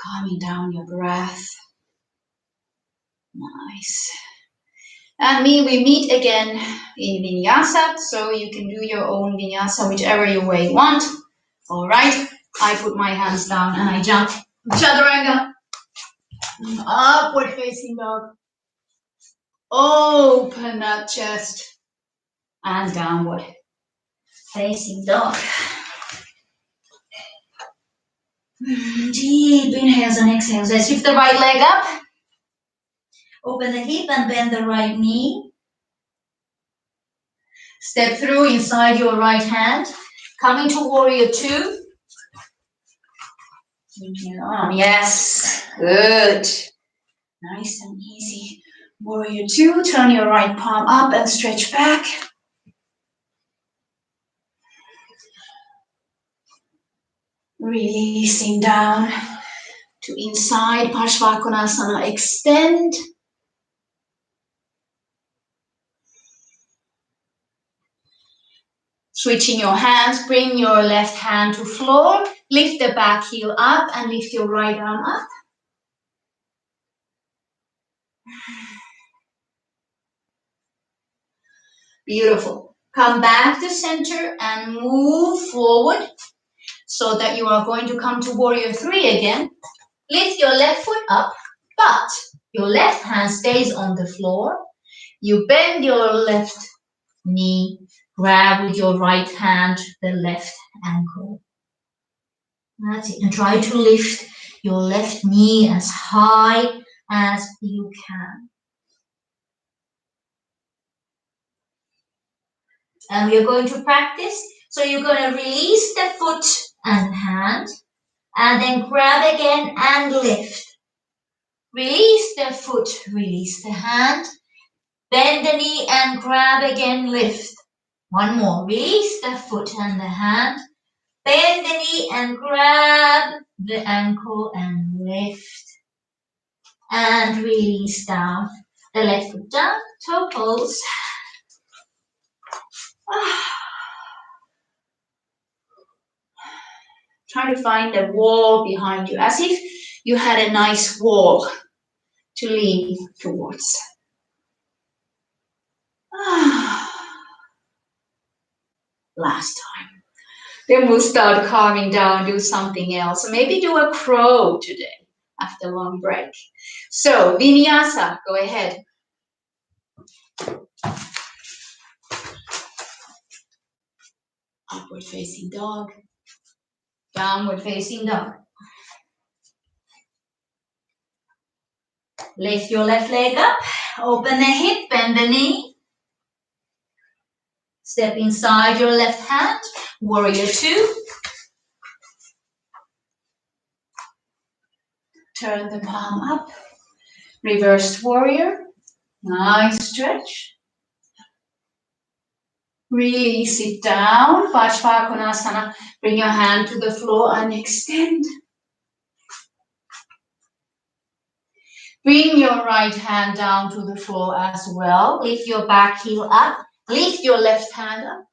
Calming down your breath. Nice. And we meet again in Vinyasa, so you can do your own Vinyasa whichever way you want. All right. I put my hands down and I jump. Chaturanga. Upward facing dog. Open that chest. And downward facing dog. Deep inhales and exhales. Let's lift the right leg up. Open the hip and bend the right knee. Step through inside your right hand. Coming to warrior 2. Yes. Good. Nice and easy. Warrior 2. Turn your right palm up and stretch back. Releasing down to inside Parshvakonasana. Extend. Switching your hands, bring your left hand to floor. Lift the back heel up and lift your right arm up. Beautiful. Come back to center and move forward so that you are going to come to warrior 3 again. Lift your left foot up, but your left hand stays on the floor. You bend your left knee, grab with your right hand the left ankle. That's it. And try to lift your left knee as high as you can. And we are going to practice. So you're going to release the foot and hand, and then grab again and lift. Release the foot, release the hand, bend the knee and grab again, lift. One more. Release the foot and the hand, bend the knee and grab the ankle and lift. And release down. The left foot down, toe pose. Try to find a wall behind you, as if you had a nice wall to lean towards. Last time. Then we'll start calming down, do something else. Maybe do a crow today after a long break. So, Vinyasa, go ahead. Upward facing dog. Downward facing dog. Lift your left leg up, open the hip, bend the knee. Step inside your left hand, warrior two. Turn the palm up, reversed warrior. Nice stretch. Release it down, Uttanasana. Bring your hand to the floor and extend. Bring your right hand down to the floor as well. Lift your back heel up. Lift your left hand up.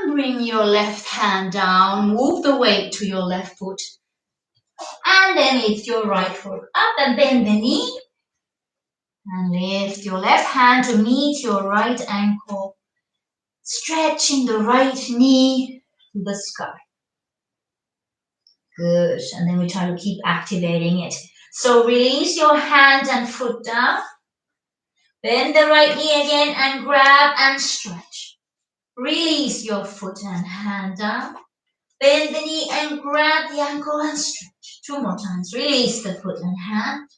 And bring your left hand down. Move the weight to your left foot. And then lift your right foot up and bend the knee. And lift your left hand to meet your right ankle. Stretching the right knee to the sky. Good. And then we try to keep activating it. So release your hand and foot down. Bend the right knee again and grab and stretch. Release your foot and hand down. Bend the knee and grab the ankle and stretch. 2 more times. Release the foot and hand.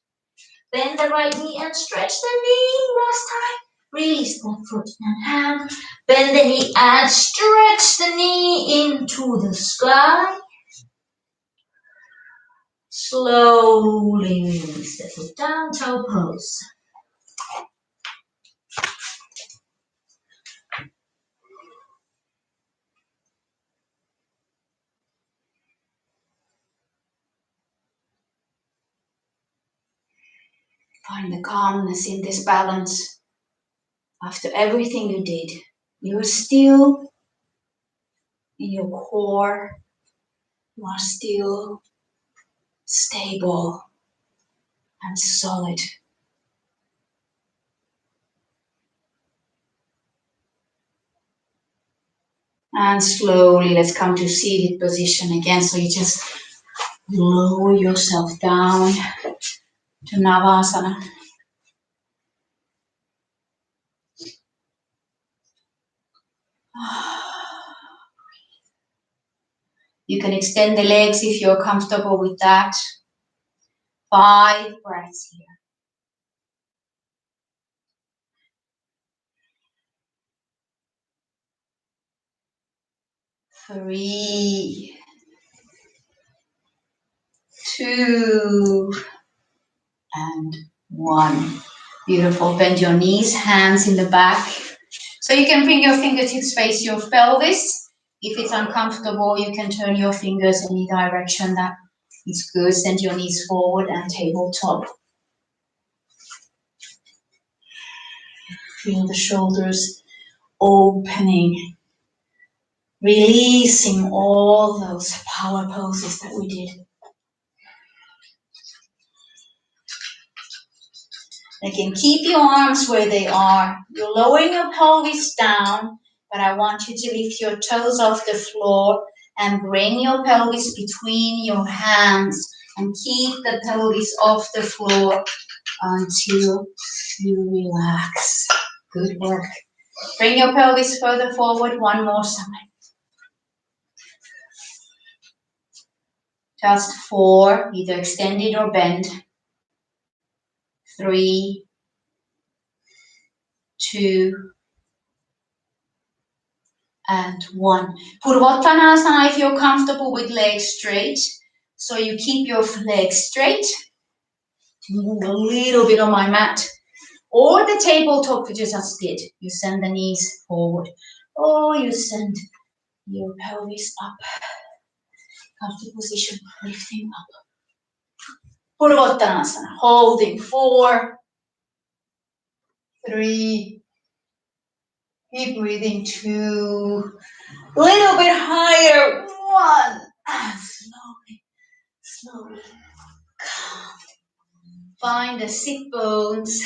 Bend the right knee and stretch the knee. Last time. Release the foot and hand. Bend the knee and stretch the knee into the sky. Slowly release the foot down, toe pose. Find the calmness in this balance. After everything you did, you're still in your core. You are still stable and solid. And slowly, let's come to seated position again. So you just lower yourself down to Navasana. You can extend the legs if you're comfortable with that. 5 breaths here. 3, 2, and 1. Beautiful. Bend your knees, hands in the back. So you can bring your fingertips face your pelvis. If it's uncomfortable, you can turn your fingers any direction that is good. Send your knees forward and tabletop. Feel the shoulders opening. Releasing all those power poses that we did. Again, keep your arms where they are. You're lowering your pelvis down, but I want you to lift your toes off the floor and bring your pelvis between your hands and keep the pelvis off the floor until you relax. Good work. Bring your pelvis further forward, 1 more time. Just 4, either extended or bend. 3, 2, and 1. Uttanasana if you're comfortable with legs straight. So you keep your legs straight. Move a little bit on my mat. Or the tabletop you just did. You send the knees forward. Or you send your pelvis up. Comfortable position, lifting up. Uttanasana, holding 4, 3, keep breathing 2, a little bit higher, 1, and slowly, calm. Find the sit bones,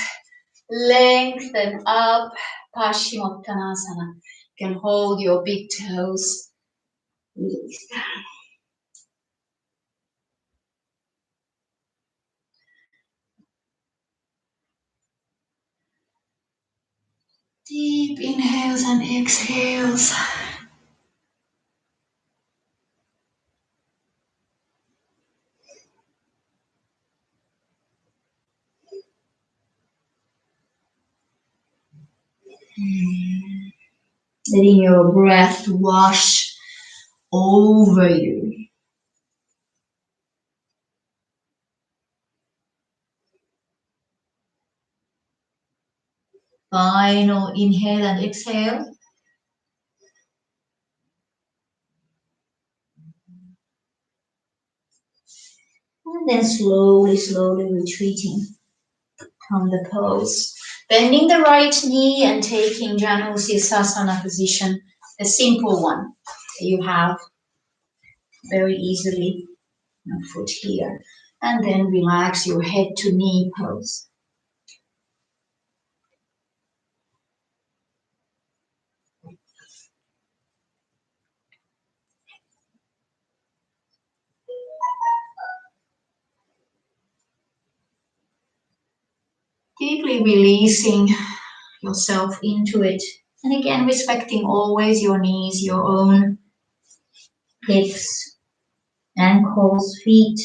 lengthen up, Paschimottanasana. You can hold your big toes, release down. Deep inhales and exhales. Letting your breath wash over you. Final inhale and exhale. And then slowly, slowly retreating from the pose. Bending the right knee and taking Janusasana position, a simple one that you have very easily. Your foot here. And then relax your head to knee pose. Deeply releasing yourself into it. And again, respecting always your knees, your own hips, ankles, feet.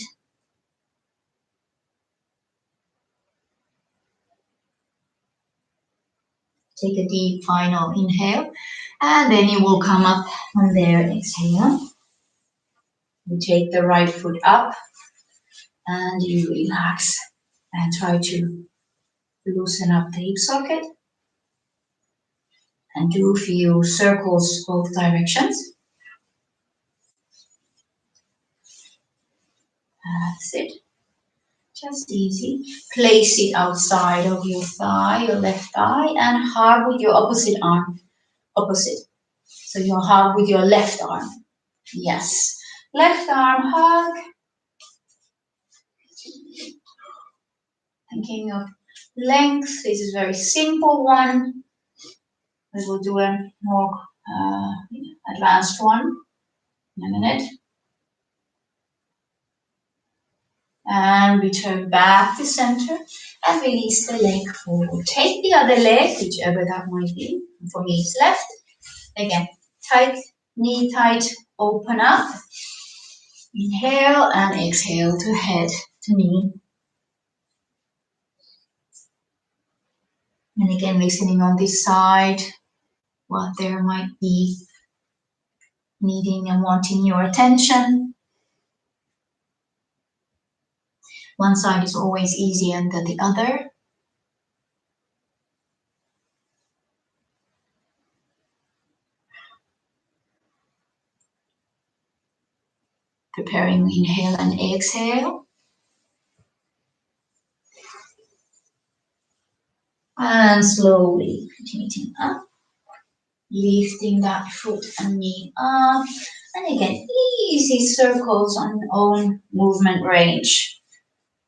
Take a deep final inhale. And then you will come up from there, exhale. You take the right foot up and you relax and try to loosen up the hip socket. And do a few circles both directions. That's it. Just easy. Place it outside of your thigh, your left thigh, and hug with your opposite arm. Opposite. So you hug with your left arm. Yes. Left arm hug. Thinking of length. This is a very simple one. We will do a more advanced one in a minute. And return back to center and release the leg forward. Take the other leg, whichever that might be. For me, it's left. Again, tight, knee tight, open up. Inhale and exhale to head to knee. And again, listening on this side, what there might be needing and wanting your attention. One side is always easier than the other. Preparing inhale and exhale. And slowly rotating up. Lifting that foot and knee up. And again, easy circles on your own movement range.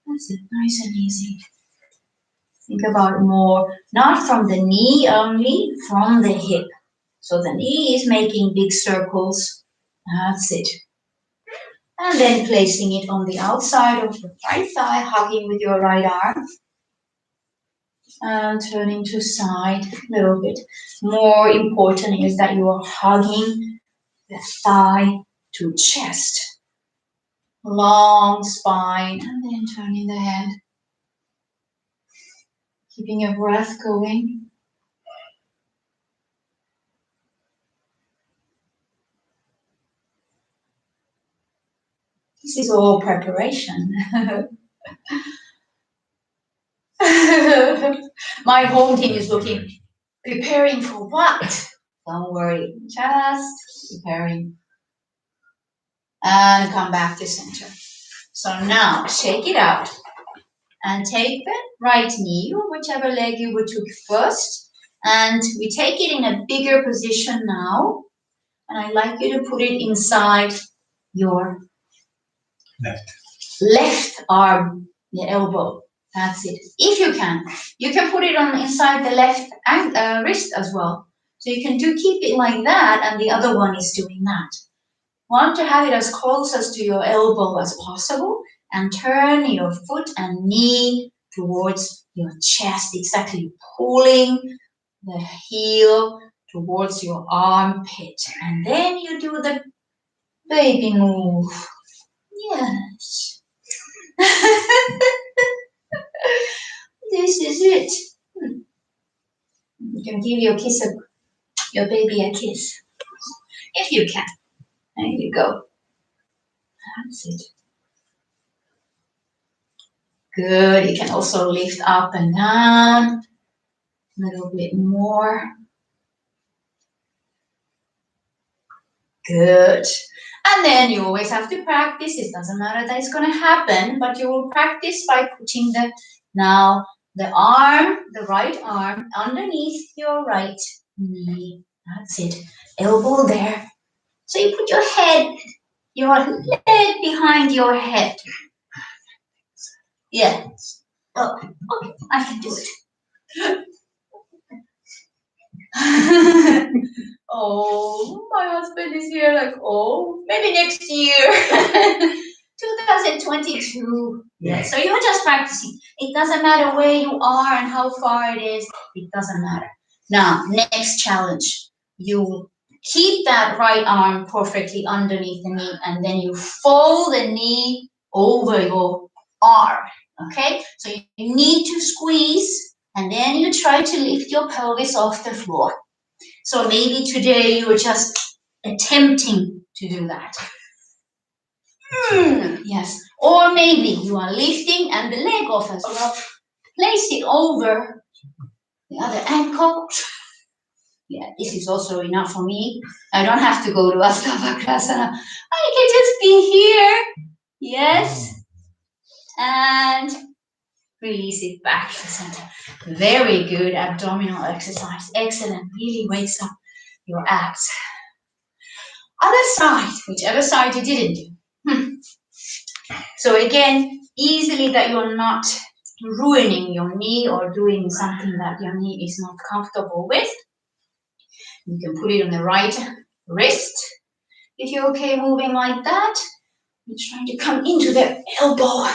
That's it, nice and easy. Think about more, not from the knee only, from the hip. So the knee is making big circles. That's it. And then placing it on the outside of the right thigh, hugging with your right arm. And turning to side a little bit. More important is that you are hugging the thigh to chest. Long spine, and then turning the head. Keeping your breath going. This is all preparation. My home team is looking, preparing for what? Don't worry, just preparing. And come back to center. So now shake it out and take the right knee or whichever leg you would took first. And we take it in a bigger position now. And I'd like you to put it inside your left arm, the elbow. That's it. If you can put it on inside the left wrist as well. So you can keep it like that, and the other one is doing that. Want to have it as close as to your elbow as possible, and turn your foot and knee towards your chest, exactly pulling the heel towards your armpit. And then you do the baby move. Yes. This is it. You can give your baby a kiss. If you can. There you go. That's it. Good. You can also lift up and down. A little bit more. Good. And then you always have to practice. It doesn't matter that it's going to happen, but you will practice by putting the right arm underneath your right knee. That's it. Elbow there. So you put your leg behind your head. Yeah. Oh, okay. I can do it. Oh, my husband is here like, oh, maybe next year. 2022. Yeah. So you're just practicing. It doesn't matter where you are and how far it is. It doesn't matter. Now, next challenge. You keep that right arm perfectly underneath the knee, and then you fold the knee over your arm. Okay? So you need to squeeze, and then you try to lift your pelvis off the floor. So maybe today you're just attempting to do that. Yes. Or maybe you are lifting and the leg off as well. Place it over the other ankle. Yeah, this is also enough for me. I don't have to go to Uttanasana. I can just be here. Yes. And release it back to the center. Very good abdominal exercise. Excellent. Really wakes up your abs. Other side, whichever side you didn't do. So again, easily that you're not ruining your knee or doing something that your knee is not comfortable with. You can put it on the right wrist. If you're okay moving like that, you're trying to come into the elbow.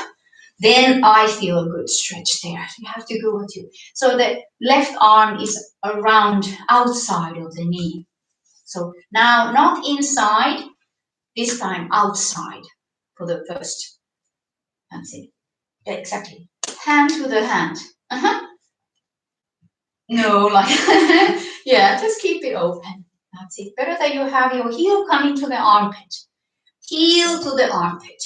Then I feel a good stretch there. You have to go with you. So the left arm is around outside of the knee. So now not inside, this time outside for the first. That's it. Exactly. Hand to the hand. No, like, yeah, just keep it open. That's it. Better that you have your heel coming to the armpit. Heel to the armpit.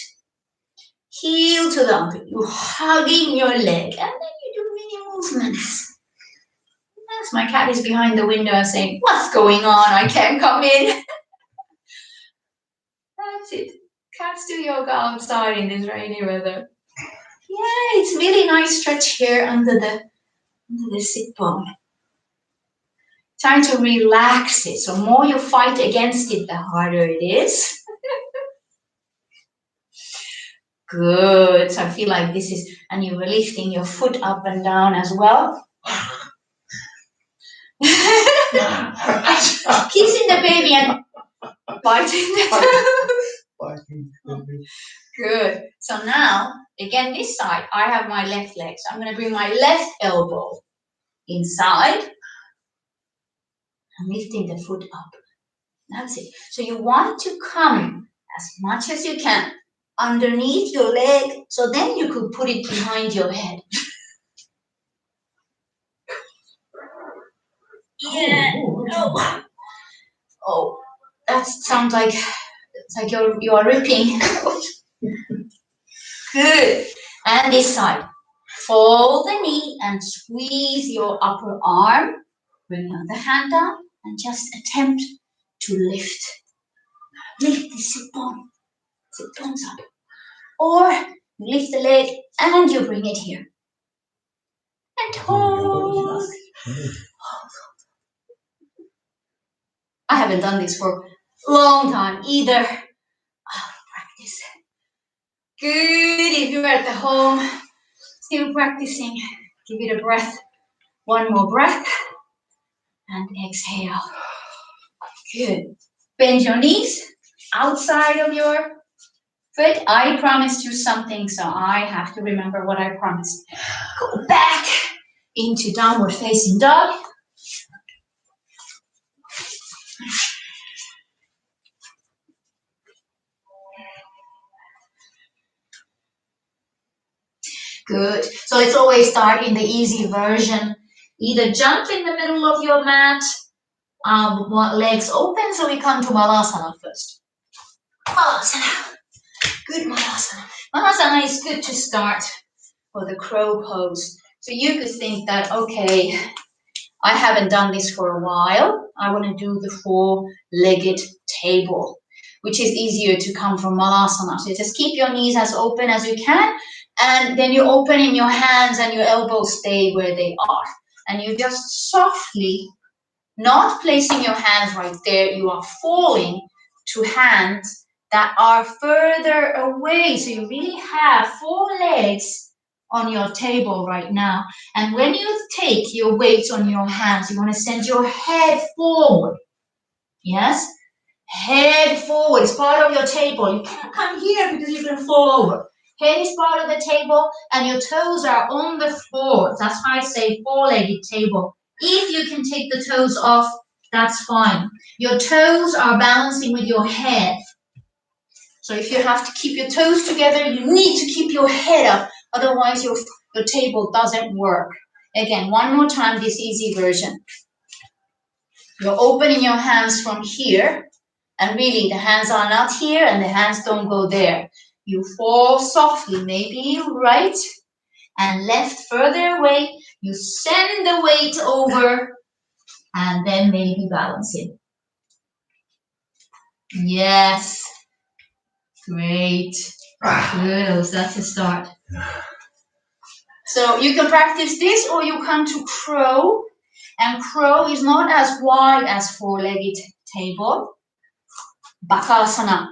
Heel to the armpit. You're hugging your leg. And then you do mini movements. Yes, my cat is behind the window saying, what's going on? I can't come in. That's it. Cats do yoga outside in this rainy weather. Yeah, it's really nice stretch here under the sit bone. Trying to relax it. So more you fight against it, the harder it is. Good. So I feel like this is, and you were lifting your foot up and down as well. Kissing the baby and biting the toes. Good. So now, again, this side, I have my left leg. So I'm going to bring my left elbow inside. I'm lifting the foot up. That's it. So you want to come as much as you can underneath your leg, so then you could put it behind your head. Yeah. Oh, that sounds like it's like you are ripping. Good. And this side. Fold the knee and squeeze your upper arm. Bring the other hand down and just attempt to lift. Lift the sit bone. Sit bones up. Or lift the leg and you bring it here. And hold. I haven't done this for a long time either. I'll practice. Good. If you're at the home, still practicing, give it a breath. One more breath. And exhale. Good. Bend your knees outside of your foot. I promised you something, so I have to remember what I promised. Go back into downward facing dog. Good. So let's always start in the easy version. Either jump in the middle of your mat, legs open, so we come to Malasana first. Malasana. Good Malasana. Malasana is good to start for the crow pose. So you could think that, okay, I haven't done this for a while. I want to do the four-legged table, which is easier to come from Malasana. So just keep your knees as open as you can, and then you open in your hands and your elbows stay where they are. And you just softly, not placing your hands right there, you are falling to hands that are further away. So you really have four legs on your table right now. And when you take your weight on your hands, you want to send your head forward. Yes? Head forward. It's part of your table. You can't come here because you're going to fall over. Head is part of the table and your toes are on the floor. That's why I say four-legged table. If you can take the toes off, that's fine. Your toes are balancing with your head. So if you have to keep your toes together, you need to keep your head up. Otherwise, your table doesn't work. Again, one more time, this easy version. You're opening your hands from here. And really, the hands are not here and the hands don't go there. You fall softly, maybe right and left further away. You send the weight over and then maybe balance it. Yes. Great. Good. That's a start. So you can practice this or you come to crow. And crow is not as wide as four-legged table. Bakasana.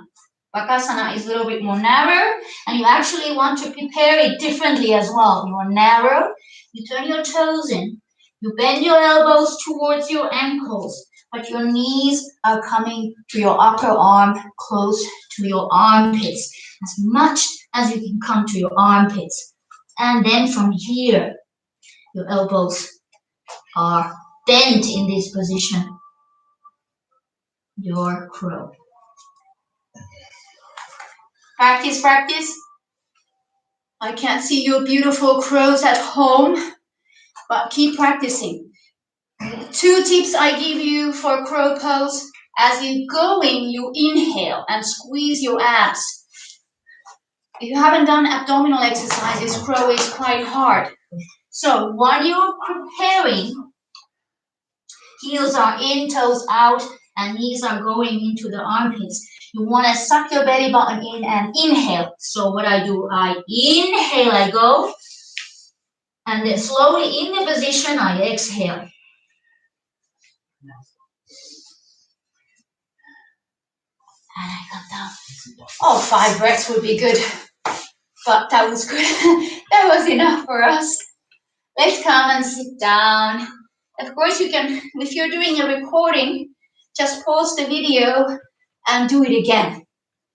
Bakasana is a little bit more narrow, and you actually want to prepare it differently as well. You are narrow, you turn your toes in, you bend your elbows towards your ankles, but your knees are coming to your upper arm, close to your armpits, as much as you can come to your armpits. And then from here, your elbows are bent in this position. Your crow. Practice, practice. I can't see your beautiful crows at home, but keep practicing. 2 tips I give you for crow pose. As you go in, you inhale and squeeze your abs. If you haven't done abdominal exercises, crow is quite hard. So while you're preparing, heels are in, toes out, and knees are going into the armpits. You want to suck your belly button in and inhale. So what I do, I inhale, I go. And then slowly in the position, I exhale. And I come down. Oh, 5 breaths would be good. But that was good. That was enough for us. Let's come and sit down. Of course, you can, if you're doing a recording, just pause the video and do it again.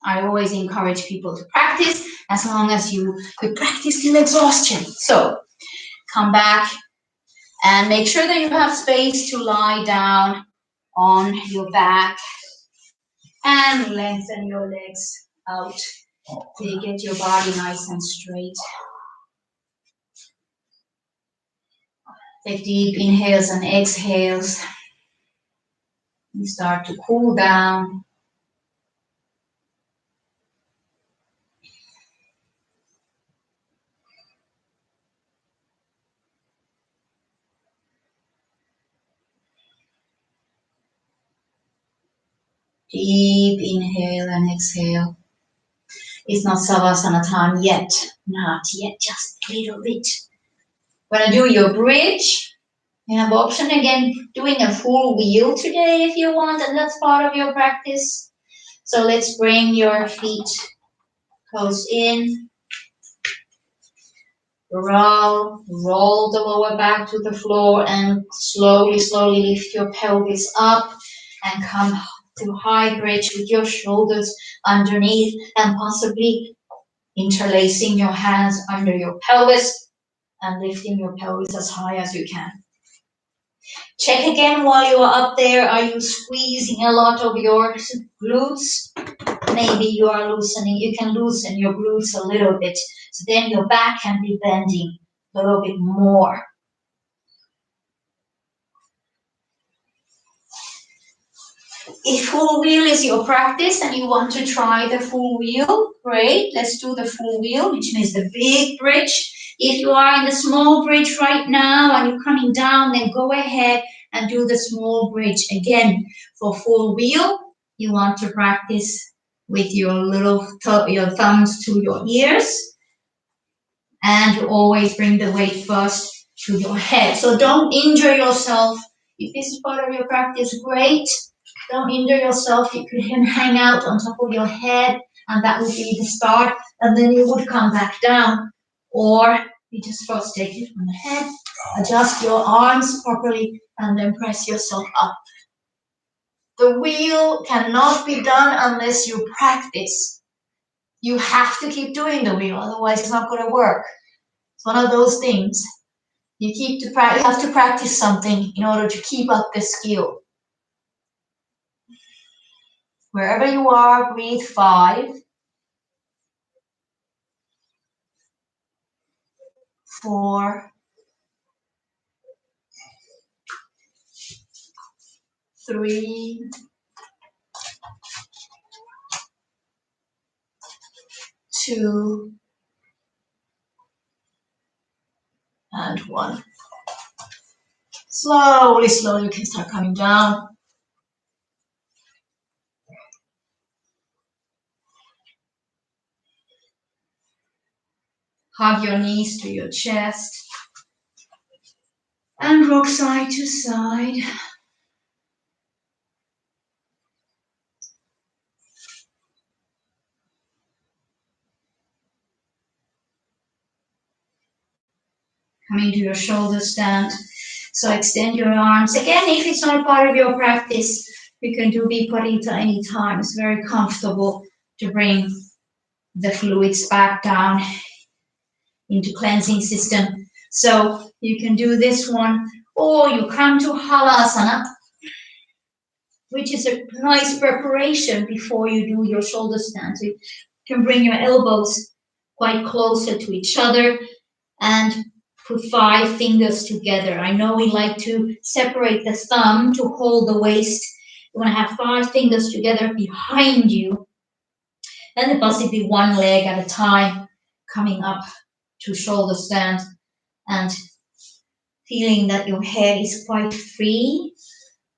I always encourage people to practice as long as you practice till exhaustion. So come back and make sure that you have space to lie down on your back and lengthen your legs out so you get your body nice and straight. Take deep inhales and exhales. You start to cool down. Deep inhale and exhale. It's not Savasana time yet. Not yet, just a little bit. When I do your bridge, you have option again, doing a full wheel today if you want, and that's part of your practice. So let's bring your feet close in. Roll the lower back to the floor and slowly lift your pelvis up and come to high bridge with your shoulders underneath and possibly interlacing your hands under your pelvis and lifting your pelvis as high as you can. Check again while you are up there. Are you squeezing a lot of your glutes? Maybe you are loosening. You can loosen your glutes a little bit. So then your back can be bending a little bit more. If full wheel is your practice and you want to try the full wheel, great. Let's do the full wheel, which means the big bridge. If you are in the small bridge right now and you're coming down, then go ahead and do the small bridge. Again, for full wheel, you want to practice with your your thumbs to your ears, and you always bring the weight first to your head. So don't injure yourself. If this is part of your practice, great. Don't injure yourself. You can hang out on top of your head, and that would be the start, and then you would come back down. Or you just first take it from the head, adjust your arms properly, and then press yourself up. The wheel cannot be done unless you practice. You have to keep doing the wheel, otherwise it's not going to work. It's one of those things. You have to practice something in order to keep up the skill. Wherever you are, breathe 5, 4, 3, 2, and 1. Slowly, slowly, you can start coming down. Hug your knees to your chest. And rock side to side. Coming to your shoulder stand. So extend your arms. Again, if it's not part of your practice, you can do Viparita anytime. It's very comfortable to bring the fluids back down into cleansing system. So you can do this one, or you come to Halasana, which is a nice preparation before you do your shoulder stand. So you can bring your elbows quite closer to each other and put 5 fingers together. I know we like to separate the thumb to hold the waist. You want to have 5 fingers together behind you, and then possibly one leg at a time coming up to shoulder stand, and feeling that your head is quite free.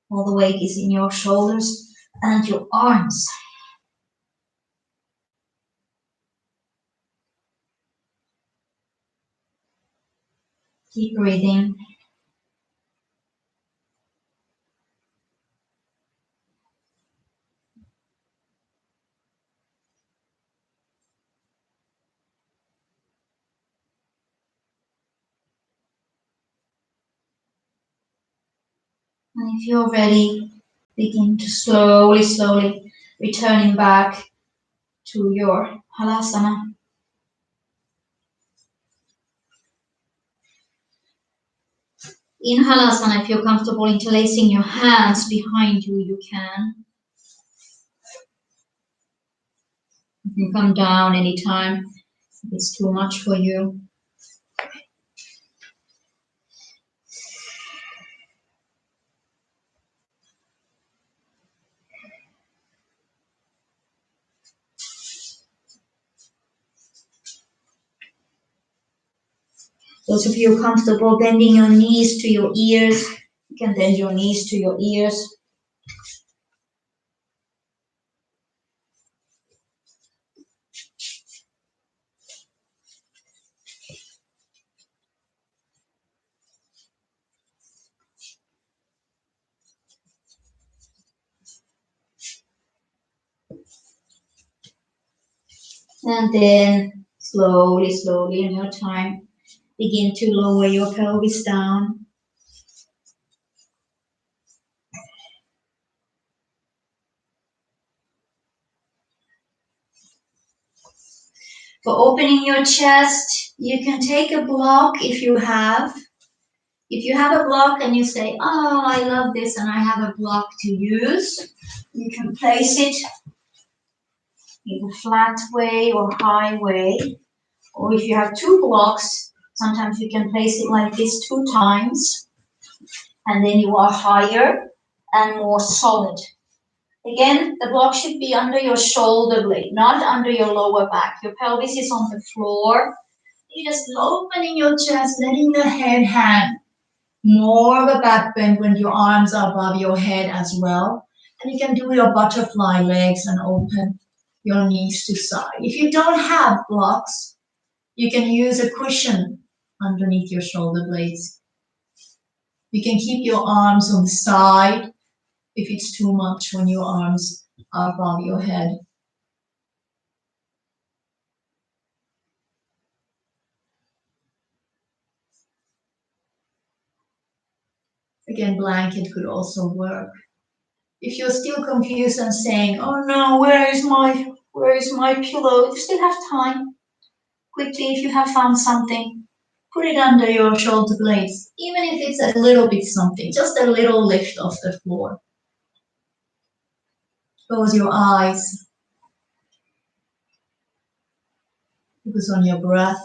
All the weight is in your shoulders and your arms. Keep breathing. And if you're ready, begin to slowly, slowly returning back to your Halasana. In Halasana, if you're comfortable interlacing your hands behind you, you can. You can come down anytime if it's too much for you. Those of you comfortable bending your knees to your ears, you can bend your knees to your ears. And then slowly, slowly in your time, begin to lower your pelvis down. For opening your chest, you can take a block if you have. If you have a block and you say, oh, I love this and I have a block to use, you can place it in a flat way or high way. Or if you have 2 blocks, sometimes you can place it like this 2 times, and then you are higher and more solid. Again, the block should be under your shoulder blade, not under your lower back. Your pelvis is on the floor. You're just opening your chest, letting the head hang. More of a back bend when your arms are above your head as well. And you can do your butterfly legs and open your knees to side. If you don't have blocks, you can use a cushion underneath your shoulder blades. You can keep your arms on the side if it's too much when your arms are above your head. Again, blanket could also work. If you're still confused and saying, oh no, where is my pillow? You still have time. Quickly, if you have found something, put it under your shoulder blades. Even if it's a little bit something, just a little lift off the floor. Close your eyes. Focus on your breath.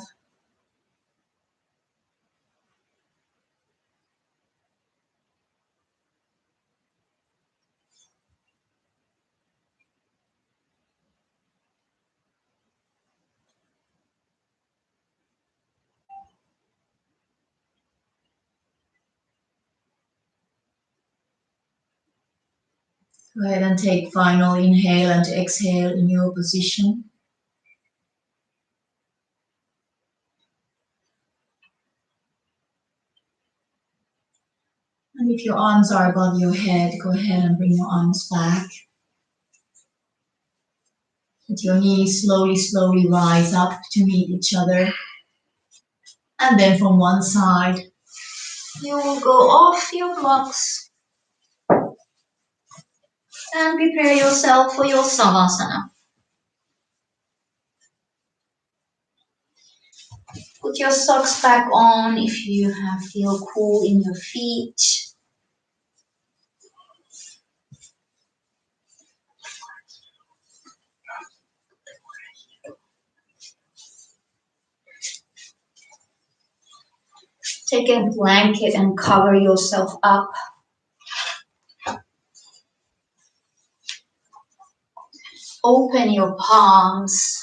Go ahead and take final inhale and exhale in your position. And if your arms are above your head, go ahead and bring your arms back. Let your knees slowly rise up to meet each other. And then from one side, you will go off your blocks and prepare yourself for your Savasana. Put your socks back on if you feel cool in your feet. Take a blanket and cover yourself up. Open your palms.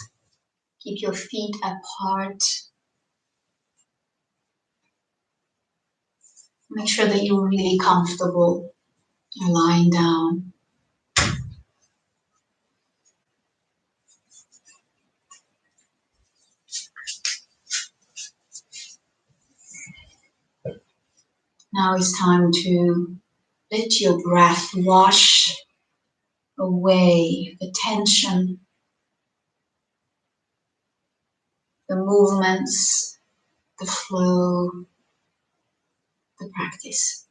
Keep your feet apart. Make sure that you're really comfortable. You're lying down. Now it's time to let your breath wash away the tension, the movements, the flow, the practice.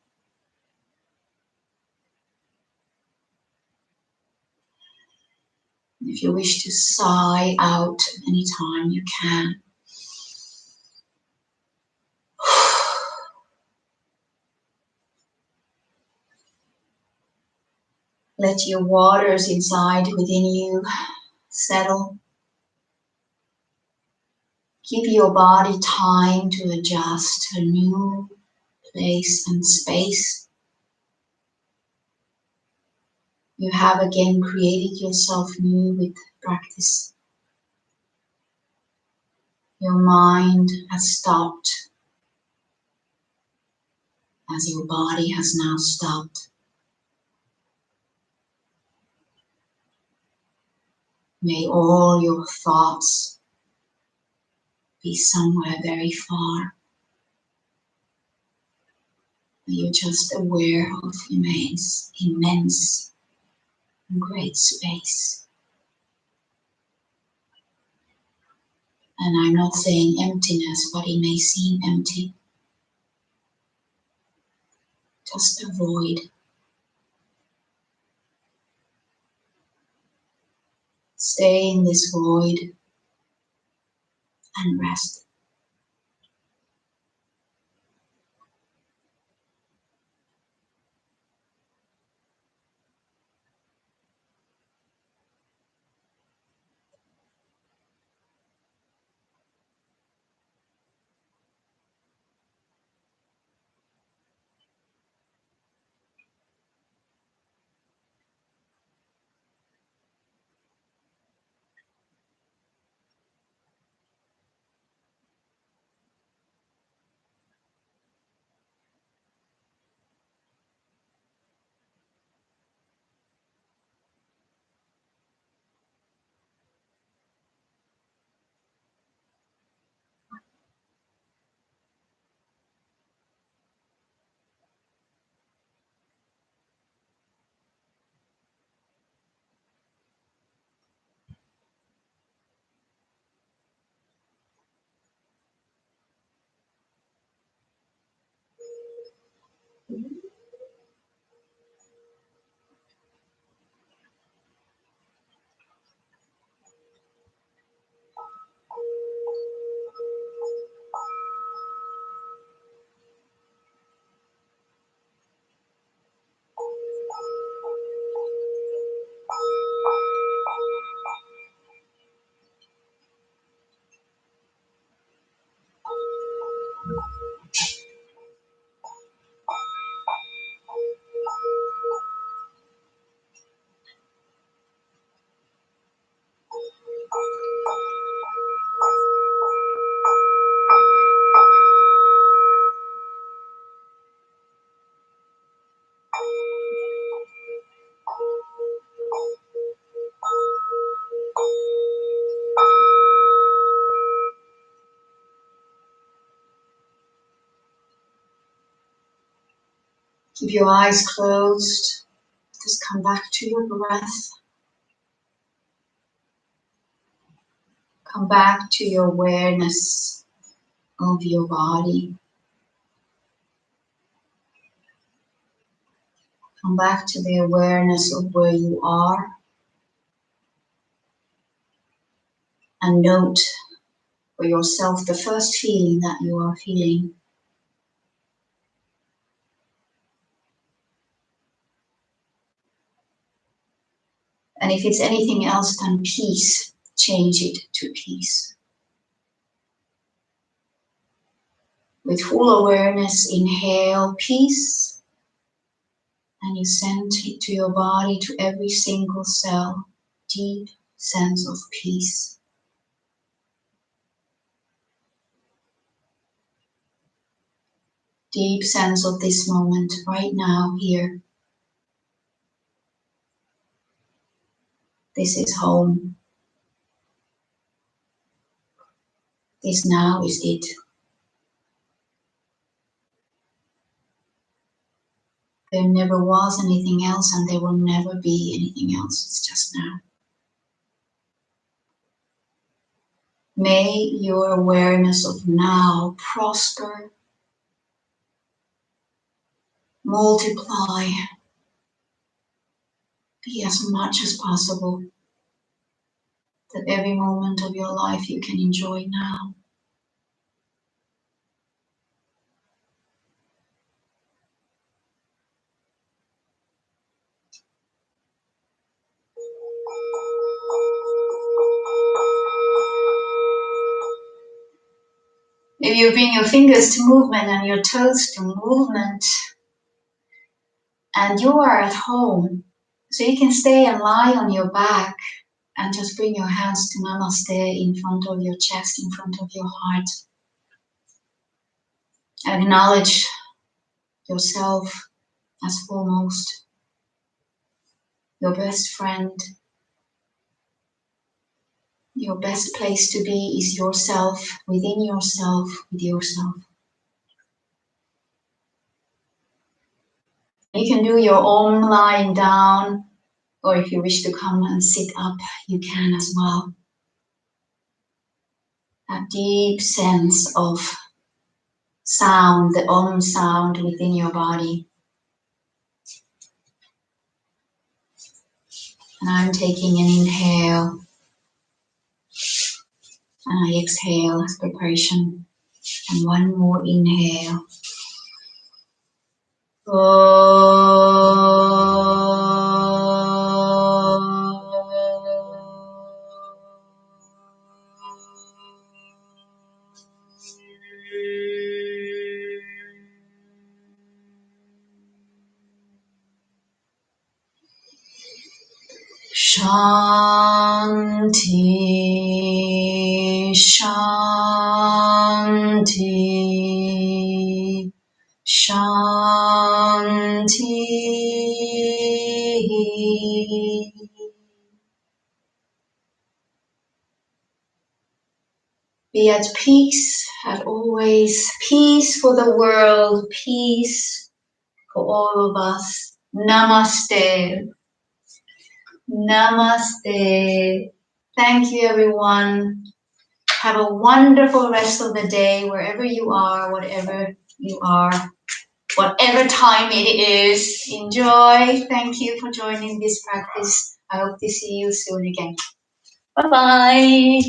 If you wish to sigh out anytime, you can. Let your waters inside within you settle. Give your body time to adjust to a new place and space. You have again created yourself new with practice. Your mind has stopped as your body has now stopped. May all your thoughts be somewhere very far. You're just aware of immense and great space. And I'm not saying emptiness, but it may seem empty. Just a void. Stay in this void and rest. Keep your eyes closed. Just come back to your breath. Come back to your awareness of your body. Come back to the awareness of where you are. And note for yourself the first feeling that you are feeling. And if it's anything else than peace, change it to peace. With full awareness, inhale peace, and you send it to your body, to every single cell, deep sense of peace. Deep sense of this moment, right now, here. This is home. This now is it. There never was anything else, and there will never be anything else. It's just now. May your awareness of now prosper, multiply, be as much as possible, that every moment of your life you can enjoy now. If you bring your fingers to movement and your toes to movement, and you are at home, so you can stay and lie on your back and just bring your hands to Namaste in front of your chest, in front of your heart. Acknowledge yourself as foremost. Your best friend, your best place to be is yourself, within yourself, with yourself. You can do your Om lying down, or if you wish to come and sit up, you can as well. A deep sense of sound, the Om sound within your body. And I'm taking an inhale, and I exhale as preparation. And one more inhale. Shanti, Shanti, Shanti. Be at peace, at always. Peace for the world, peace for all of us. Namaste. Namaste. Thank you, everyone. Have a wonderful rest of the day, wherever you are, whatever you are. whatever time it is. Enjoy. Thank you for joining this practice. I hope to see you soon again. Bye-bye.